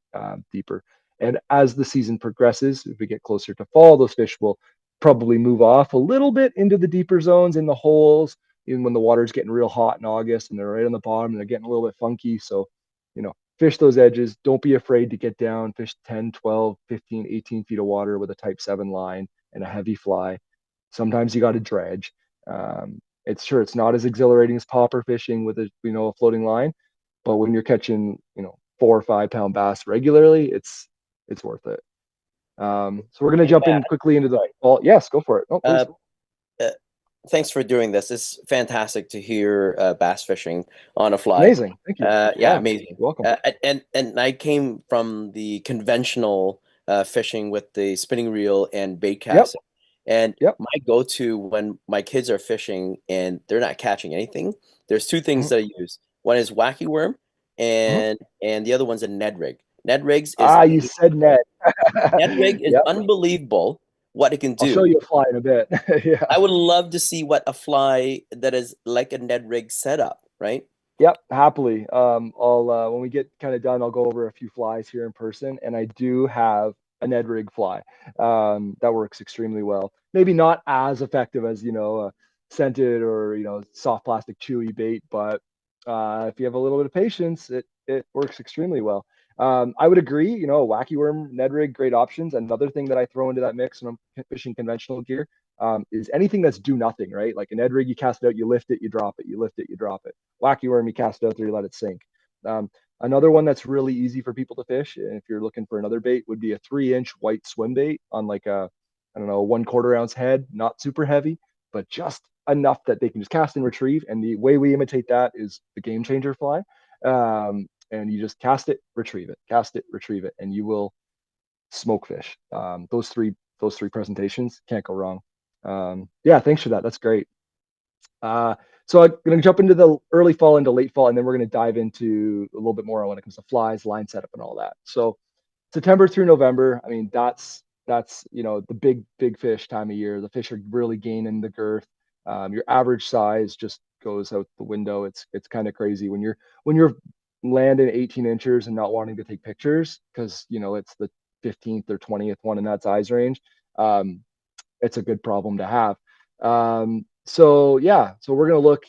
deeper. And as the season progresses, if we get closer to fall, those fish will probably move off a little bit into the deeper zones in the holes, even when the water's getting real hot in August and they're right on the bottom and they're getting a little bit funky. So, fish those edges. Don't be afraid to get down, fish 10, 12, 15, 18 feet of water with a type 7 line and a heavy fly. Sometimes you got to dredge. It's not as exhilarating as popper fishing with a floating line, but when you're catching 4 or 5 pound bass regularly, it's worth it. So we're gonna Hey, jump Matt, in quickly into the sorry. fall. Yes, go for it. No, Uh, please. uh, Thanks for doing this. It's fantastic to hear bass fishing on a fly. Amazing. Thank you. Yeah, Yeah, amazing. you're welcome. And I came from the conventional fishing with the spinning reel and bait Yep. casting. And Yep. my go-to when my kids are fishing and they're not catching anything, there's two things Mhm, that I use. One is wacky worm, mhm. and the other one's a Ned rig. Ned rigs is Ah, you said net. Ned rig is Yep. unbelievable what it can I'll show do. you a fly in a bit. Yeah. I would love to see what a fly that is like a Ned rig setup, right? Yep, happily. I'll when we get kind of done, I'll go over a few flies here in person, and I do have a Ned rig fly that works extremely well. Maybe not as effective as a scented or soft plastic chewy bait, but if you have a little bit of patience, it works extremely well. I would agree. Wacky worm, Ned rig, great options. Another thing that I throw into that mix when I'm fishing conventional gear is anything that's do nothing, right? Like an Ned rig, you cast it out, you lift it, you drop it, you lift it, you drop it. Wacky worm, you cast it out there, you let it sink. Um, Another one that's really easy for people to fish, and if you're looking for another bait, would be a 3-inch white swim bait on like I don't know, 1/4 ounce head, not super heavy, but just enough that they can just cast and retrieve. And the way we imitate that is the game changer fly. And you just cast it, retrieve it, and you will smoke fish. Those three presentations can't go wrong. Yeah, thanks for that. That's great. Uh, so I'm going to jump into the early fall into late fall, and then we're going to dive into a little bit more when it comes to flies, line setup, and all that. So September through November, I mean, that's the big fish time of year. The fish are really gaining the girth. Your average size just goes out the window. It's kind of crazy when you're landing 18 inches and not wanting to take pictures because it's the 15th or 20th one in that size range. Um, it's a good problem to have. So yeah, so we're gonna look.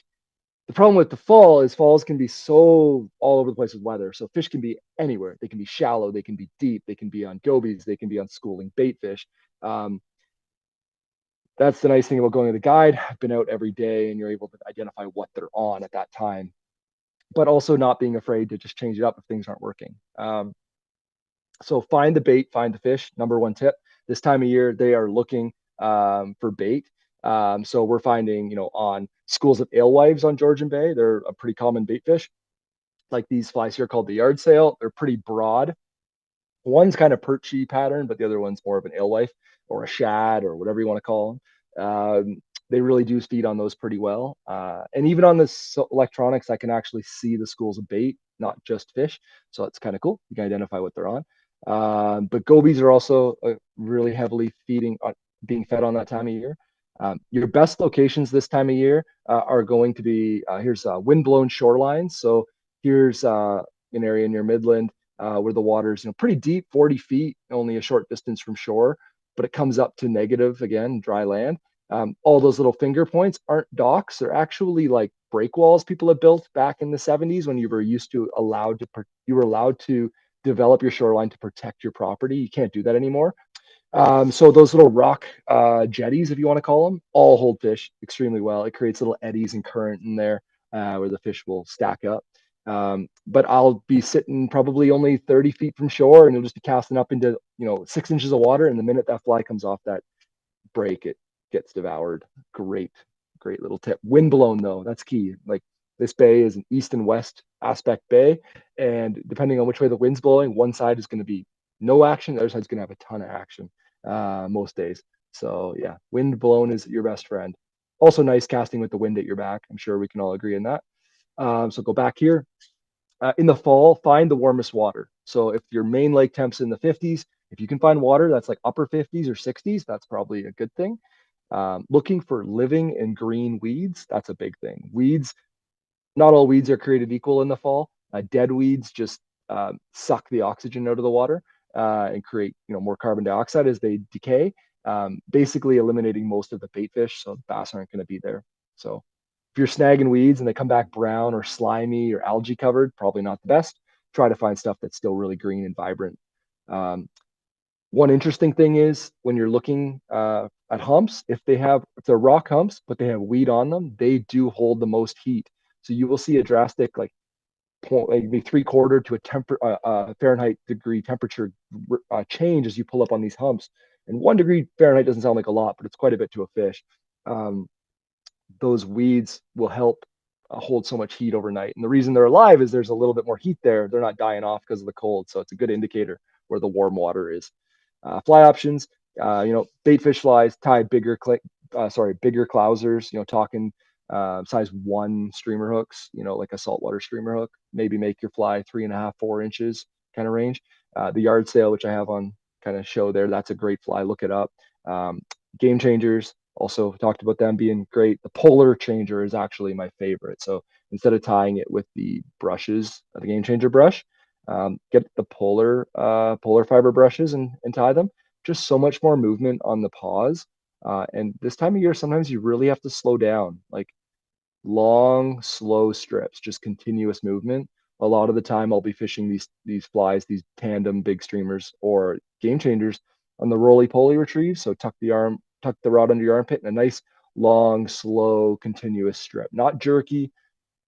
The problem with the fall is falls can be so all over the place with weather. So fish can be anywhere. They can be shallow, they can be deep, they can be on gobies, they can be on schooling bait fish. Um, that's the nice thing about going to the guide. I've been out every day, and you're able to identify what they're on at that time, but also not being afraid to just change it up if things aren't working. So find the bait, find the fish. Number one tip. This time of year, they are looking for bait. So we're finding, on schools of alewives on Georgian Bay, they're a pretty common bait fish. Like these flies here called the yard sail. They're pretty broad. One's kind of perchy pattern, but the other one's more of an alewife or a shad or whatever you want to call them. They really do feed on those pretty well. And even on this electronics, I can actually see the schools of bait, not just fish. So it's kind of cool. You can identify what they're on. But gobies are also really heavily being fed on that time of year. Your best locations this time of year are going to be here's windblown shorelines. So here's an area near Midland where the water's pretty deep, 40 feet, only a short distance from shore, but it comes up to negative again, dry land. All those little finger points aren't docks; they're actually like break walls people have built back in the 70s when you were allowed to develop your shoreline to protect your property. You can't do that anymore. So those little rock jetties, if you want to call them, all hold fish extremely well. It creates little eddies and current in there where the fish will stack up. But I'll be sitting probably only 30 feet from shore, and you'll just be casting up into 6 inches of water. And the minute that fly comes off that break, it gets devoured. Great, great little tip. Wind blown though, that's key. Like This bay is an east and west aspect bay, and depending on which way the wind's blowing, one side is going to be no action, the other side's going to have a ton of action most days. So yeah, wind blown is your best friend. Also nice casting with the wind at your back. I'm sure we can all agree on that. So go back here. In the fall, find the warmest water. So if your main lake temp's in the 50s, if you can find water that's like upper 50s or 60s, that's probably a good thing. Looking for living and green weeds, that's a big thing. Weeds, not all weeds are created equal in the fall. Dead weeds just suck the oxygen out of the water and create more carbon dioxide as they decay, basically eliminating most of the bait fish, so the bass aren't going to be there. So if you're snagging weeds and they come back brown or slimy or algae covered, probably not the best. Try to find stuff that's still really green and vibrant. Um, One interesting thing is when you're looking at humps, if they're rock humps, but they have weed on them, they do hold the most heat. So you will see a drastic like point, like maybe 3/4 to a Fahrenheit degree temperature change as you pull up on these humps. And 1 degree Fahrenheit doesn't sound like a lot, but it's quite a bit to a fish. Um, those weeds will help hold so much heat overnight. And the reason they're alive is there's a little bit more heat there. They're not dying off because of the cold. So it's a good indicator where the warm water is. Fly options, bait fish flies, tie bigger clousers, talking size 1 streamer hooks, like a saltwater streamer hook. Maybe make your fly 3.5, 4 inches kind of range. The yard sail, which I have on kind of show there, that's a great fly. Look it up. Game changers, also talked about them being great. The polar changer is actually my favorite. So instead of tying it with the brushes, the game changer brush, get the polar fiber brushes and tie them. Just so much more movement on the paws. And this time of year, sometimes you really have to slow down, like long, slow strips, just continuous movement. A lot of the time, I'll be fishing these flies, these tandem big streamers or game changers on the roly poly retrieve. So tuck the rod under your armpit, and a nice long, slow, continuous strip, not jerky.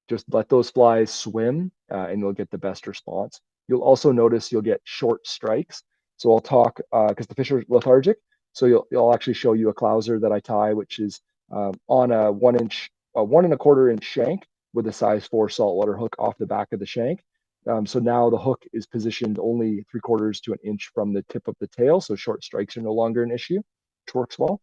Just let those flies swim and you'll get the best response. You'll also notice you'll get short strikes. So I'll talk because the fish are lethargic. So you'll actually show you a clouser that I tie, which is on a 1.25 inch shank with a size 4 saltwater hook off the back of the shank. So now the hook is positioned only 3/4 to an inch from the tip of the tail. So short strikes are no longer an issue, which works well.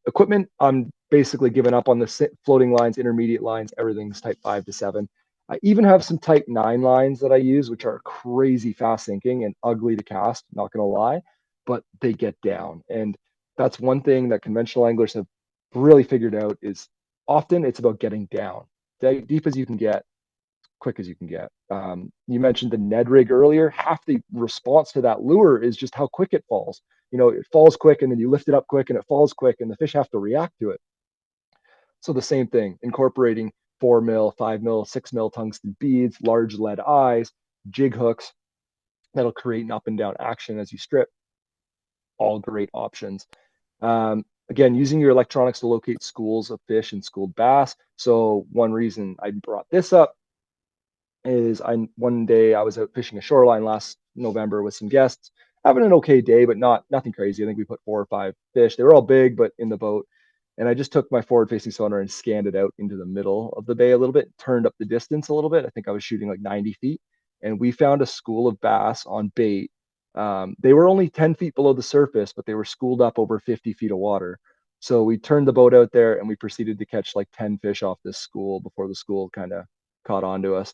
Equipment, I'm basically giving up on the floating lines, intermediate lines, everything's type 5 to 7. I even have some type 9 lines that I use, which are crazy fast sinking and ugly to cast, not going to lie, but they get down. And that's one thing that conventional anglers have really figured out is often it's about getting down, deep as you can get, quick as you can get. You mentioned the Ned rig earlier. Half the response to that lure is just how quick it falls. It falls quick and then you lift it up quick and it falls quick and the fish have to react to it. So the same thing, incorporating 4 mil, 5 mil, 6 mil tungsten beads, large lead eyes, jig hooks that'll create an up and down action as you strip. All great options. Again, using your electronics to locate schools of fish and schooled bass. So one reason I brought this up is one day I was out fishing a shoreline last November with some guests, having an okay day, but nothing crazy. I think we put 4 or 5 fish. They were all big, but in the boat. And I just took my forward facing sonar and scanned it out into the middle of the bay a little bit, turned up the distance a little bit. I think I was shooting like 90 feet. And we found a school of bass on bait. They were only 10 feet below the surface, but they were schooled up over 50 feet of water. So we turned the boat out there and we proceeded to catch like 10 fish off this school before the school kind of caught on to us.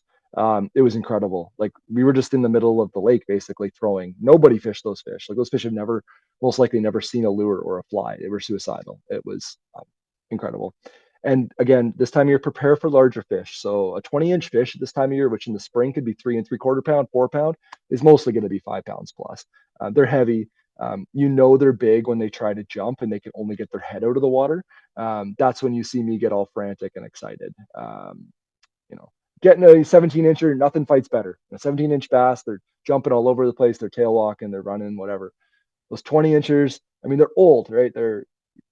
It was incredible. Like we were just in the middle of the lake, basically throwing. Nobody fished those fish. Like those fish have most likely never seen a lure or a fly. They were suicidal. It was incredible. And again, this time of year, prepare for larger fish. So a 20-inch fish at this time of year, which in the spring could be 3 3/4 pound, 4 pound, is mostly going to be 5 pounds plus. They're heavy. They're big when they try to jump and they can only get their head out of the water. That's when you see me get all frantic and excited. You know, Getting a 17-incher, nothing fights better. A 17-inch bass, they're jumping all over the place, they're tail walking, they're running, whatever. Those 20-inchers, I mean, they're old, right? They're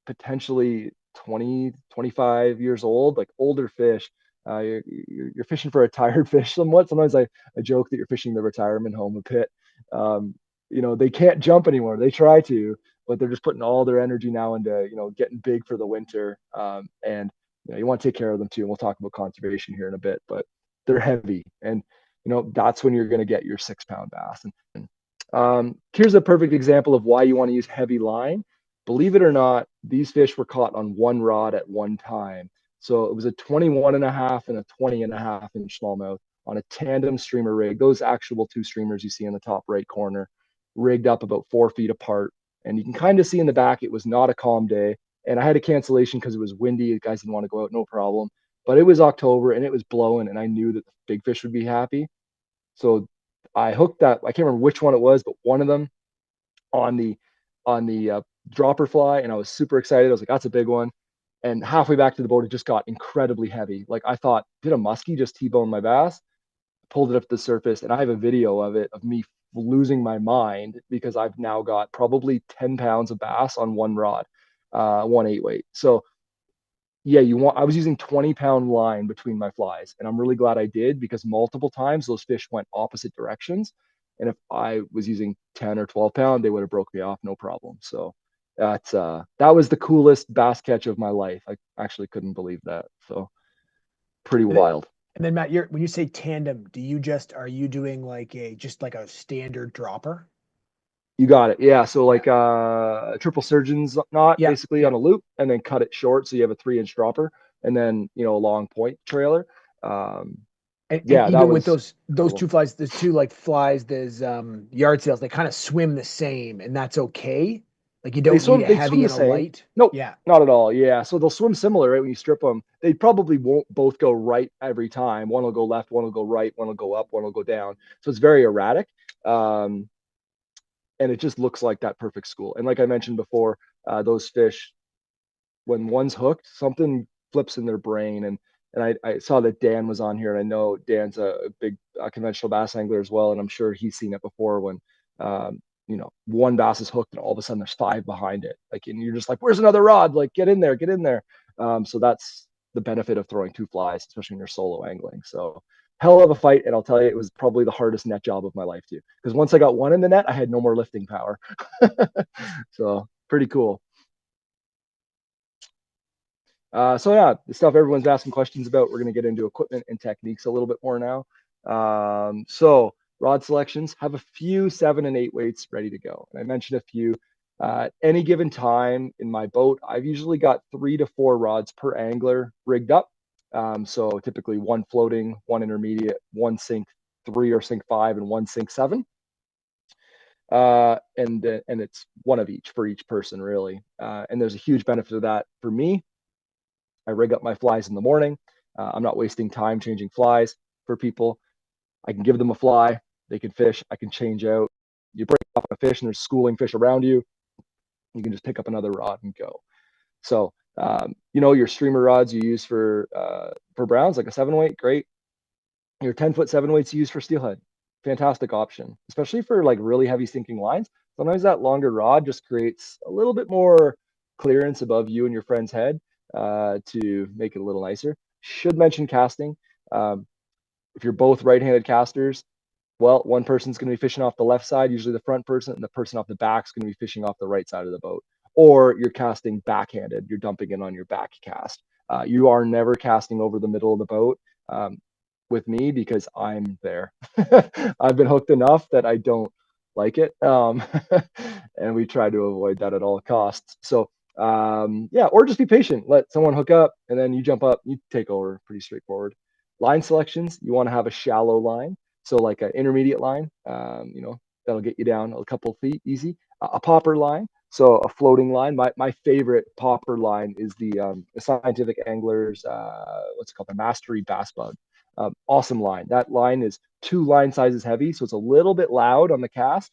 potentially 20, 25 years old, like older fish. You're fishing for a tired fish somewhat. Sometimes I joke that you're fishing the retirement home a bit. They can't jump anymore. They try to, but they're just putting all their energy now into, getting big for the winter. And you want to take care of them too. And we'll talk about conservation here in a bit, but they're heavy. And, that's when you're going to get your 6-pound bass. And here's a perfect example of why you want to use heavy line. Believe it or not, these fish were caught on one rod at one time. So it was a 21.5 and a 20.5 inch smallmouth on a tandem streamer rig. Those actual two streamers you see in the top right corner, rigged up about 4 feet apart. And you can kind of see in the back, it was not a calm day. And I had a cancellation because it was windy. The guys didn't want to go out, no problem. But it was October and it was blowing, and I knew that the big fish would be happy. So I hooked that. I can't remember which one it was, but one of them on the dropper fly, and I was super excited. I was like, "That's a big one." And halfway back to the boat, it just got incredibly heavy. Like I thought, did a muskie just T-bone my bass? Pulled it up to the surface, and I have a video of it of me losing my mind because I've now got probably 10 pounds of bass on one rod, 1 8 weight. So yeah, I was using 20-pound line between my flies, and I'm really glad I did because multiple times those fish went opposite directions. And if I was using 10 or 12 pound, they would have broke me off, no problem. So that was the coolest bass catch of my life. I actually couldn't believe that. So pretty And then, wild. and then Matt, when you say tandem, are you doing like a standard dropper? You got it. Yeah. So Yeah. like a triple surgeon's knot Yeah. basically Yeah. on a loop, and then cut it short so you have a 3-inch dropper, and then a long point trailer. Um, And yeah, that even with was those cool. two flies, there's two like flies, there's yard sales, they kind of swim the same, and that's okay. Like you They don't need swim. a They swim heavy the and a same. light. Nope, Yeah. not at all. Yeah, so they'll swim similar, right? When you strip them, they probably won't both go right every time. One will go left, one will go right, one will go up, one will go down. So it's very erratic, um, and it just looks like that perfect school. And like I mentioned before, those fish, when one's hooked, something flips in their brain. And I saw that Dan was on here, and I know Dan's a big conventional bass angler as well, and I'm sure he's seen it before when um, one bass is hooked and all of a sudden there's five behind it. Like, and you're just like, "Where's another rod? Like, get in there, get in there." So that's the benefit of throwing two flies, especially when you're solo angling. So hell of a fight, and I'll tell you, it was probably the hardest net job of my life too. Because once I got one in the net, I had no more lifting power. So pretty cool. So yeah, the stuff everyone's asking questions about. We're going to get into equipment and techniques a little bit more now. So rod selections, have a few 7 and 8 weights ready to go. And I mentioned a few. At any given time in my boat, I've usually got 3 to 4 rods per angler rigged up. So typically one floating, one intermediate, one sink 3 or sink 5, and one sink 7. And it's one of each for each person, really. And there's a huge benefit of that for me. I rig up my flies in the morning. I'm not wasting time changing flies for people. I can give them a fly, they can fish, I can change out. You break off a fish and there's schooling fish around you, you can just pick up another rod and go. So, your streamer rods you use for browns, like a 7 weight, great. Your 10-foot 7 weights you use for steelhead, fantastic option, especially for like really heavy sinking lines. Sometimes that longer rod just creates a little bit more clearance above you and your friend's head to make it a little nicer. Should mention casting. Um, if you're both right-handed casters, well, one person's going to be fishing off the left side, usually the front person, and the person off the back is going to be fishing off the right side of the boat. Or you're casting backhanded, you're dumping it on your back cast. You are never casting over the middle of the boat with me because I'm there. I've been hooked enough that I don't like it. And we try to avoid that at all costs. So, yeah, or just be patient. Let someone hook up and then you jump up, you take over. Pretty straightforward. Line selections, you want to have a shallow line. So like an intermediate line, that'll get you down a couple feet easy. A popper line, so a floating line. My favorite popper line is the Scientific Anglers, what's it called, the Mastery Bass Bug. Awesome line. That line is 2 line sizes heavy, so it's a little bit loud on the cast,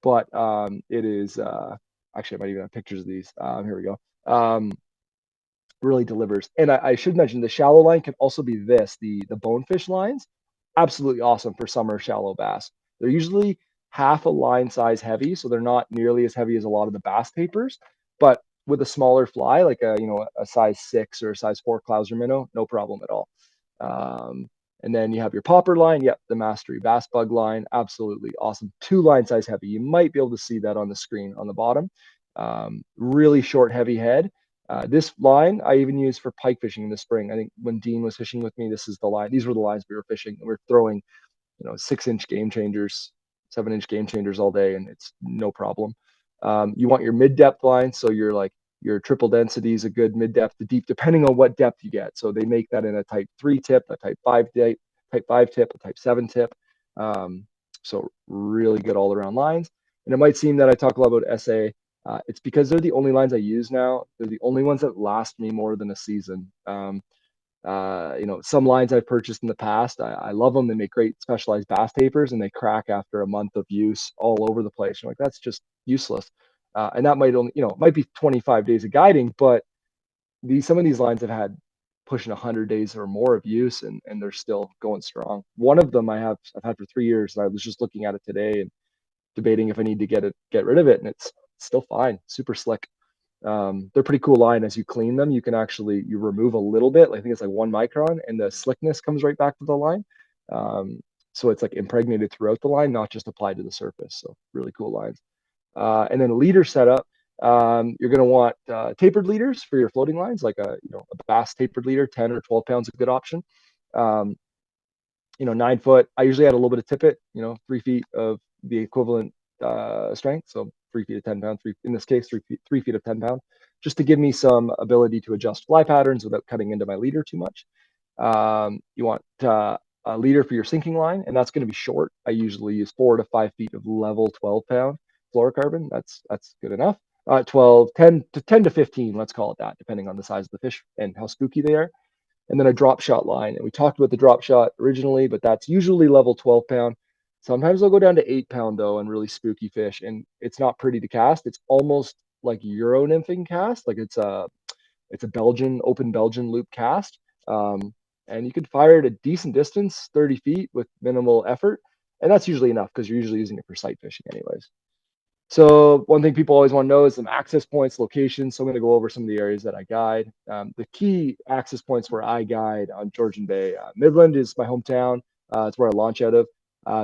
but it is actually, I might even have pictures of these. Here we go. Really delivers. And I should mention the shallow line can also be the bonefish lines. Absolutely awesome for summer shallow bass. They're usually half a line size heavy, so they're not nearly as heavy as a lot of the bass tapers. But with a smaller fly, like a size 6 or a size 4 Clouser minnow, no problem at all. Um, and then you have your popper line. Yep, the Mastery Bass Bug line. Absolutely awesome. 2 line size heavy. You might be able to see that on the screen on the bottom. Really short, heavy head. This line I even use for pike fishing in the spring. I think when Dean was fishing with me, this is the line. These were the lines we were fishing. We were throwing, 6-inch game changers, 7-inch game changers all day, and it's no problem. You want your mid depth line, so your triple density is a good mid depth to deep, depending on what depth you get. So they make that in a type 3 tip, a type 5 tip, a type 7 tip. So really good all around lines. And it might seem that I talk a lot about SA. It's because they're the only lines I use now. They're the only ones that last me more than a season. Some lines I've purchased in the past, I love them. They make great specialized bass tapers, and they crack after a month of use all over the place. You're like, that's just useless. And that might only, it might be 25 days of guiding, but some of these lines have had pushing 100 days or more of use, and they're still going strong. One of them I've had for 3 years, and I was just looking at it today and debating if I need to get rid of it, and it's still fine, super slick. They're pretty cool line. As you clean them, you can actually remove a little bit. I think it's like 1 micron, and the slickness comes right back to the line. So it's like impregnated throughout the line, not just applied to the surface. So really cool lines. And then leader setup. You're going to want tapered leaders for your floating lines, like a bass tapered leader. 10 or 12 pounds, a good option. 9 foot. I usually add a little bit of tippet. 3 feet of the equivalent strength. So 3 feet of 10 pounds. In this case, 3 feet of 10 pound, just to give me some ability to adjust fly patterns without cutting into my leader too much. You want a leader for your sinking line, and that's going to be short. I usually use 4 to 5 feet of level 12 pound fluorocarbon. That's good enough. 10 to 15, let's call it that, depending on the size of the fish and how spooky they are. And then a drop shot line. And we talked about the drop shot originally, but that's usually level 12 pound. Sometimes I'll go down to 8 pound though, and really spooky fish. And it's not pretty to cast. It's almost like Euro nymphing cast. Like it's a open Belgian loop cast. And you can fire it a decent distance, 30 feet with minimal effort. And that's usually enough because you're usually using it for sight fishing anyways. So one thing people always want to know is some access points, locations. So I'm going to go over some of the areas that I guide. The key access points where I guide on Georgian Bay. Midland is my hometown. It's where I launch out of.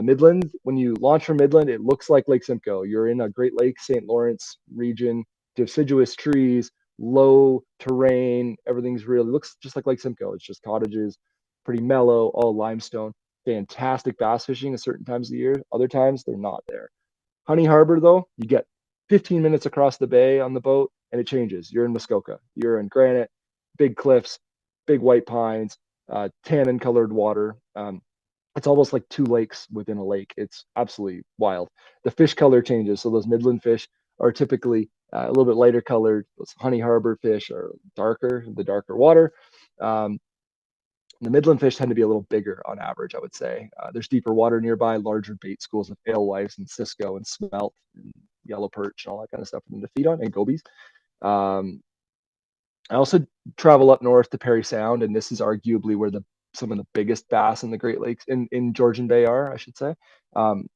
Midland, when you launch from Midland, it looks like Lake Simcoe. You're in a Great Lakes, St. Lawrence region, deciduous trees, low terrain. Everything's really looks just like Lake Simcoe. It's just cottages, pretty mellow, all limestone. Fantastic bass fishing at certain times of the year. Other times, they're not there. Honey Harbor, though, you get 15 minutes across the bay on the boat, and it changes. You're in Muskoka. You're in granite, big cliffs, big white pines, tannin-colored water. It's almost like 2 lakes within a lake. It's absolutely wild. The fish color changes. So those Midland fish are typically a little bit lighter colored. Those Honey Harbor fish are the darker water. The Midland fish tend to be a little bigger on average, I would say. There's deeper water nearby, larger bait schools of alewives and cisco and smelt and yellow perch and all that kind of stuff for them to feed on, and gobies. I also travel up north to Perry Sound, and this is arguably where some of the biggest bass in the Great Lakes in Georgian Bay are, I should say.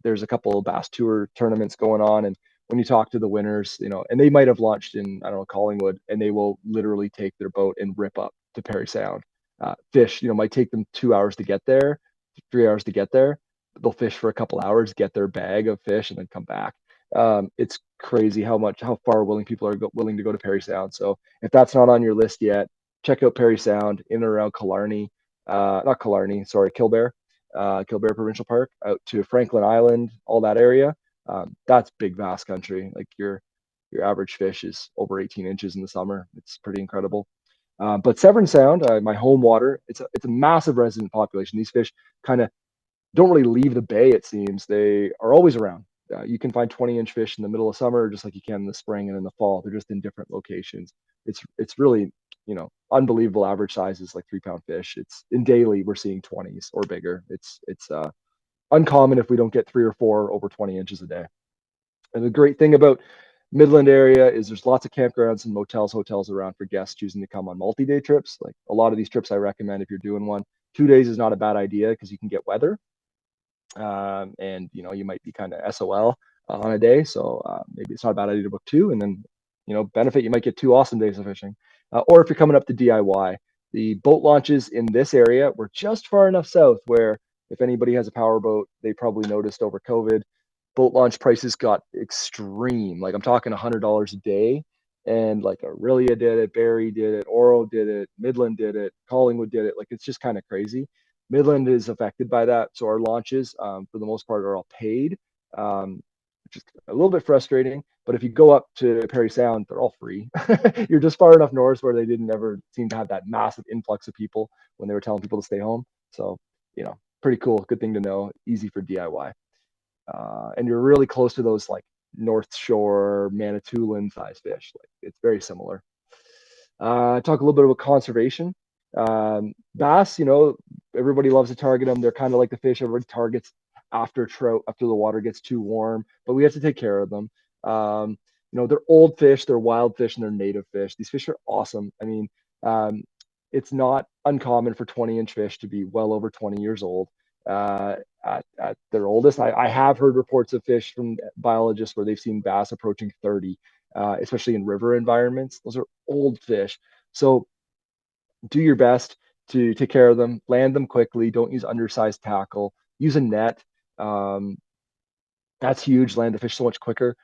There's a couple of bass tour tournaments going on, and when you talk to the winners, and they might have launched in, I don't know, Collingwood, and they will literally take their boat and rip up to Perry Sound. Fish, might take them 2 hours to get there, 3 hours to get there. They'll fish for a couple hours, get their bag of fish, and then come back. It's crazy how far people are willing to go to Perry Sound. So if that's not on your list yet, check out Perry Sound in and around Killarney, Killbear, Killbear Provincial Park, out to Franklin Island, all that area. That's big bass country. Like your average fish is over 18 inches in the summer. It's pretty incredible. But Severn Sound, my home water, it's a massive resident population. These fish kind of don't really leave the bay, it seems. They are always around. You can find 20-inch fish in the middle of summer, just like you can in the spring and in the fall. They're just in different locations. It's really, unbelievable. Average size is like 3-pound fish. It's in daily, we're seeing 20s or bigger. It's uncommon if we don't get 3 or 4 over 20 inches a day. And the great thing about Midland area is there's lots of campgrounds and hotels around for guests choosing to come on multi-day trips. Like a lot of these trips I recommend if you're doing one, 2 days is not a bad idea because you can get weather. And you might be kind of SOL on a day. So maybe it's not a bad idea to book 2, and then, benefit, you might get 2 awesome days of fishing. Or if you're coming up to DIY, the boat launches in this area were just far enough south where if anybody has a power boat, they probably noticed over COVID, boat launch prices got extreme. Like I'm talking $100 a day. And like Aurelia did it, Barry did it, Oro did it, Midland did it, Collingwood did it. Like it's just kind of crazy. Midland is affected by that, so our launches, for the most part, are all paid, which is a little bit frustrating. But if you go up to Perry Sound, they're all free. You're just far enough north where they didn't ever seem to have that massive influx of people when they were telling people to stay home. So, pretty cool. Good thing to know. Easy for DIY. And you're really close to those like North Shore, Manitoulin size fish. Like it's very similar. Talk a little bit about conservation. Bass, everybody loves to target them. They're kind of like the fish everybody targets after trout, after the water gets too warm, but we have to take care of them. They're old fish, they're wild fish, and they're native fish. These fish are awesome. I mean, it's not uncommon for 20-inch fish to be well over 20 years old. At their oldest, I have heard reports of fish from biologists where they've seen bass approaching 30, especially in river environments. Those are old fish. So do your best to take care of them, land them quickly. Don't use undersized tackle. Use a net. That's huge. Land the fish so much quicker.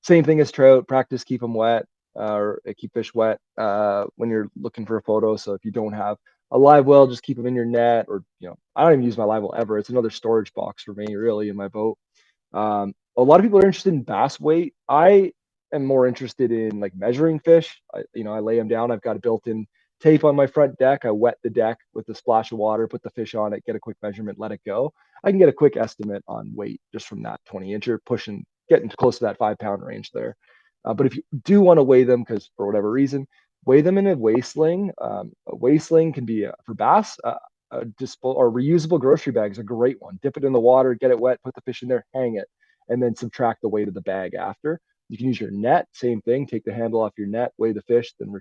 Same thing as trout. Practice keep them wet, or keep fish wet when you're looking for a photo. So if you don't have a live well, just keep them in your net, or I don't even use my live well ever. It's another storage box for me, really, in my boat. A lot of people are interested in bass weight. I am more interested in like measuring fish. I lay them down. I've got a built-in tape on my front deck. I wet the deck with a splash of water, put the fish on it, get a quick measurement, let it go. I can get a quick estimate on weight just from that 20-incher, getting close to that 5-pound range there. But if you do want to weigh them, because for whatever reason, weigh them in a weigh sling. A weigh sling can be for bass. Or reusable grocery bag is a great one. Dip it in the water, get it wet, put the fish in there, hang it, and then subtract the weight of the bag after. You can use your net, same thing. Take the handle off your net, weigh the fish, then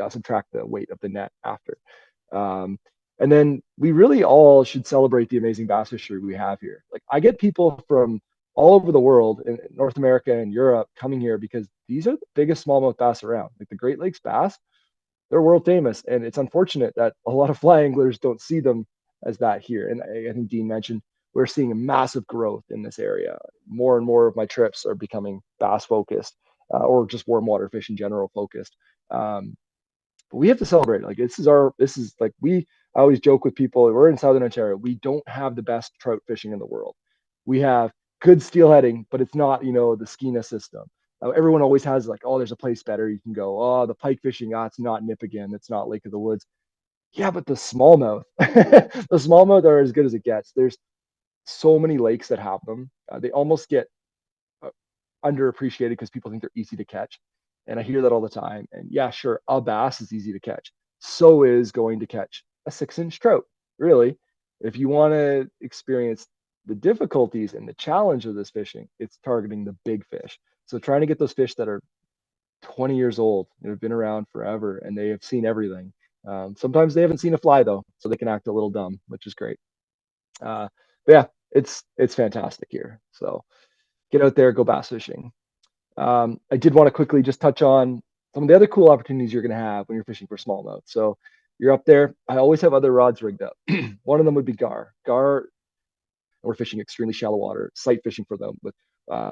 subtract the weight of the net after. And then we really all should celebrate the amazing bass fishery we have here. Like I get people from all over the world in North America and Europe coming here because these are the biggest smallmouth bass around. Like the Great Lakes bass, they're world famous, and it's unfortunate that a lot of fly anglers don't see them as that here. And I think Dean mentioned we're seeing a massive growth in this area. More and more of my trips are becoming bass focused, or just warm water fish in general focused. But we have to celebrate. Like I always joke with people, we're in Southern Ontario. We don't have the best trout fishing in the world. We have good steelheading, but it's not, the Skeena system. Everyone always has like, oh, there's a place better you can go. Oh, the pike fishing, it's not Nipigon, it's not Lake of the Woods. Yeah, but the smallmouth, the smallmouth are as good as it gets. There's so many lakes that have them. They almost get underappreciated because people think they're easy to catch. And I hear that all the time. And yeah, sure, a bass is easy to catch. So is going to catch a 6-inch trout. Really, if you want to experience the difficulties and the challenge of this fishing, it's targeting the big fish. So trying to get those fish that are 20 years old, they've been around forever and they have seen everything. Sometimes they haven't seen a fly though, so they can act a little dumb, which is great. But yeah, it's fantastic here. So get out there, go bass fishing. I did want to quickly just touch on some of the other cool opportunities you're going to have when you're fishing for smallmouth. So you're up there. I always have other rods rigged up. One of them would be gar. Gar, we're fishing extremely shallow water, sight fishing for them with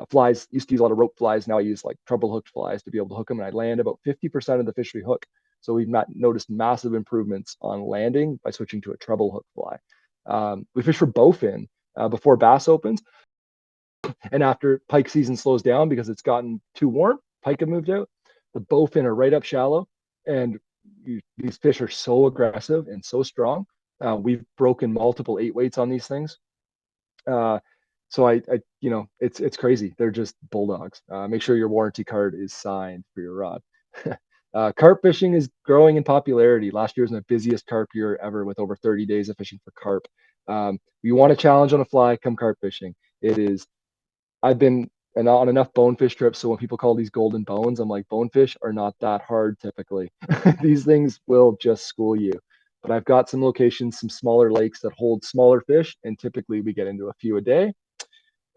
flies. Used to use a lot of rope flies. Now I use like treble hooked flies to be able to hook them, and I land about 50% of the fish we hook. So we've not noticed massive improvements on landing by switching to a treble hook fly. We fish for bowfin before bass opens. And after pike season slows down because it's gotten too warm, pike have moved out. The bowfin are right up shallow, and these fish are so aggressive and so strong. We've broken multiple 8-weights on these things. So it's crazy. They're just bulldogs. Make sure your warranty card is signed for your rod. Carp fishing is growing in popularity. Last year was my busiest carp year ever with over 30 days of fishing for carp. You want a challenge on a fly, come carp fishing. I've been on enough bonefish trips, so when people call these golden bones, I'm like, bonefish are not that hard typically. These things will just school you. But I've got some locations, some smaller lakes that hold smaller fish, and typically we get into a few a day.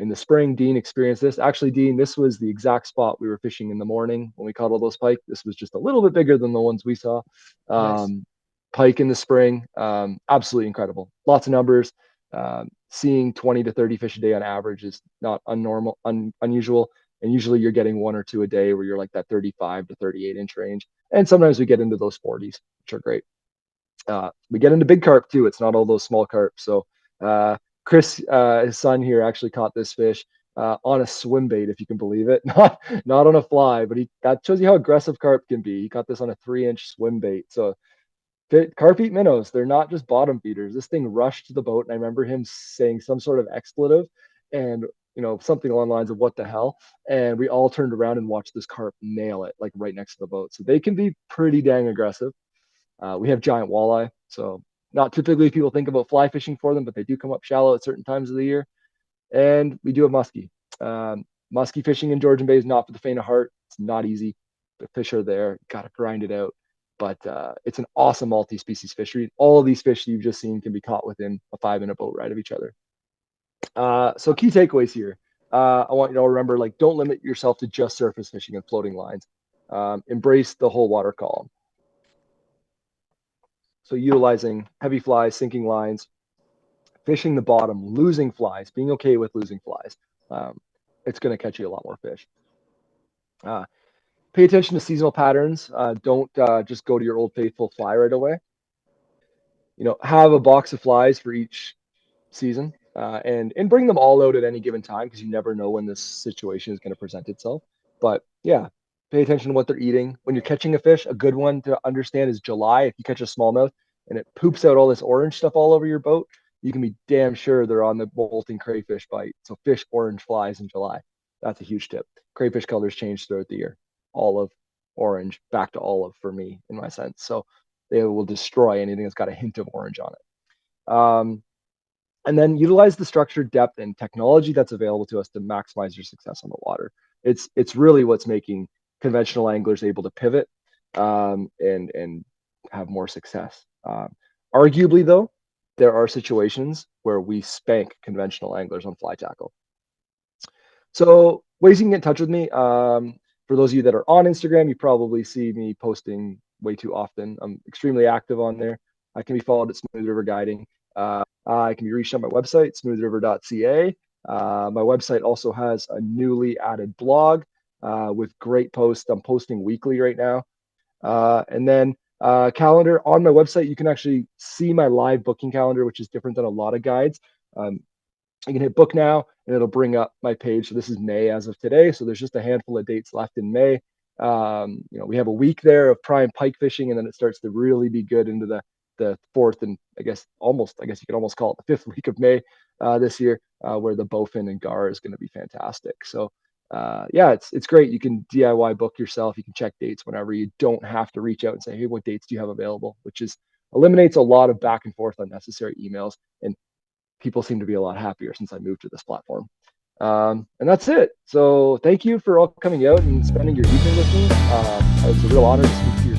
In the spring, Dean experienced this. Actually, Dean, this was the exact spot we were fishing in the morning when we caught all those pike. This was just a little bit bigger than the ones we saw. Nice. Pike in the spring, absolutely incredible. Lots of numbers. Seeing 20 to 30 fish a day on average is not unusual. And usually you're getting 1 or 2 a day where you're like that 35 to 38 inch range. And sometimes we get into those 40s, which are great. We get into big carp too. It's not all those small carp. So Chris, his son here, actually caught this fish on a swim bait, if you can believe it. Not on a fly, but that shows you how aggressive carp can be. He caught this on a 3-inch swim bait. So carp eat minnows. They're not just bottom feeders. This thing rushed to the boat, and I remember him saying some sort of expletive, and something along the lines of "what the hell," and we all turned around and watched this carp nail it, like right next to the boat. So they can be pretty dang aggressive. We have giant walleye, so not typically people think about fly fishing for them, but they do come up shallow at certain times of the year. And we do have muskie. Muskie fishing in Georgian Bay is not for the faint of heart. It's not easy. The fish are there. Got to grind it out. But it's an awesome multi-species fishery. All of these fish you've just seen can be caught within a 5-minute boat ride of each other. So key takeaways here. I want you to all remember, like, don't limit yourself to just surface fishing and floating lines. Embrace the whole water column. So utilizing heavy flies, sinking lines, fishing the bottom, losing flies, being okay with losing flies. It's going to catch you a lot more fish. Pay attention to seasonal patterns. Don't just go to your old faithful fly right away. Have a box of flies for each season, and bring them all out at any given time, because you never know when this situation is going to present itself. But yeah, pay attention to what they're eating. When you're catching a fish, a good one to understand is July. If you catch a smallmouth and it poops out all this orange stuff all over your boat, you can be damn sure they're on the molting crayfish bite. So fish orange flies in July. That's a huge tip. Crayfish colors change throughout the year. Olive, orange, back to olive for me, in my sense. So they will destroy anything that's got a hint of orange on it. And then utilize the structure, depth, and technology that's available to us to maximize your success on the water. It's really what's making conventional anglers able to pivot and have more success. Arguably, though, there are situations where we spank conventional anglers on fly tackle. So ways you can get in touch with me. For those of you that are on Instagram, you probably see me posting way too often. I'm extremely active on there. I can be followed at Smooth River Guiding. I can be reached on my website, smoothriver.ca. My website also has a newly added blog with great posts. I'm posting weekly right now. And then calendar on my website, you can actually see my live booking calendar, which is different than a lot of guides. You can hit book now and it'll bring up my page. So this is May as of today. So there's just a handful of dates left in May. We have a week there of prime pike fishing, and then it starts to really be good into the 4th and I guess you could almost call it the 5th week of May this year, where the bowfin and gar is going to be fantastic. So yeah, it's great. You can DIY book yourself. You can check dates whenever. You don't have to reach out and say, hey, what dates do you have available? Which eliminates a lot of back and forth unnecessary emails, and people seem to be a lot happier since I moved to this platform. And that's it. So thank you for all coming out and spending your evening with me. It was a real honor to speak to your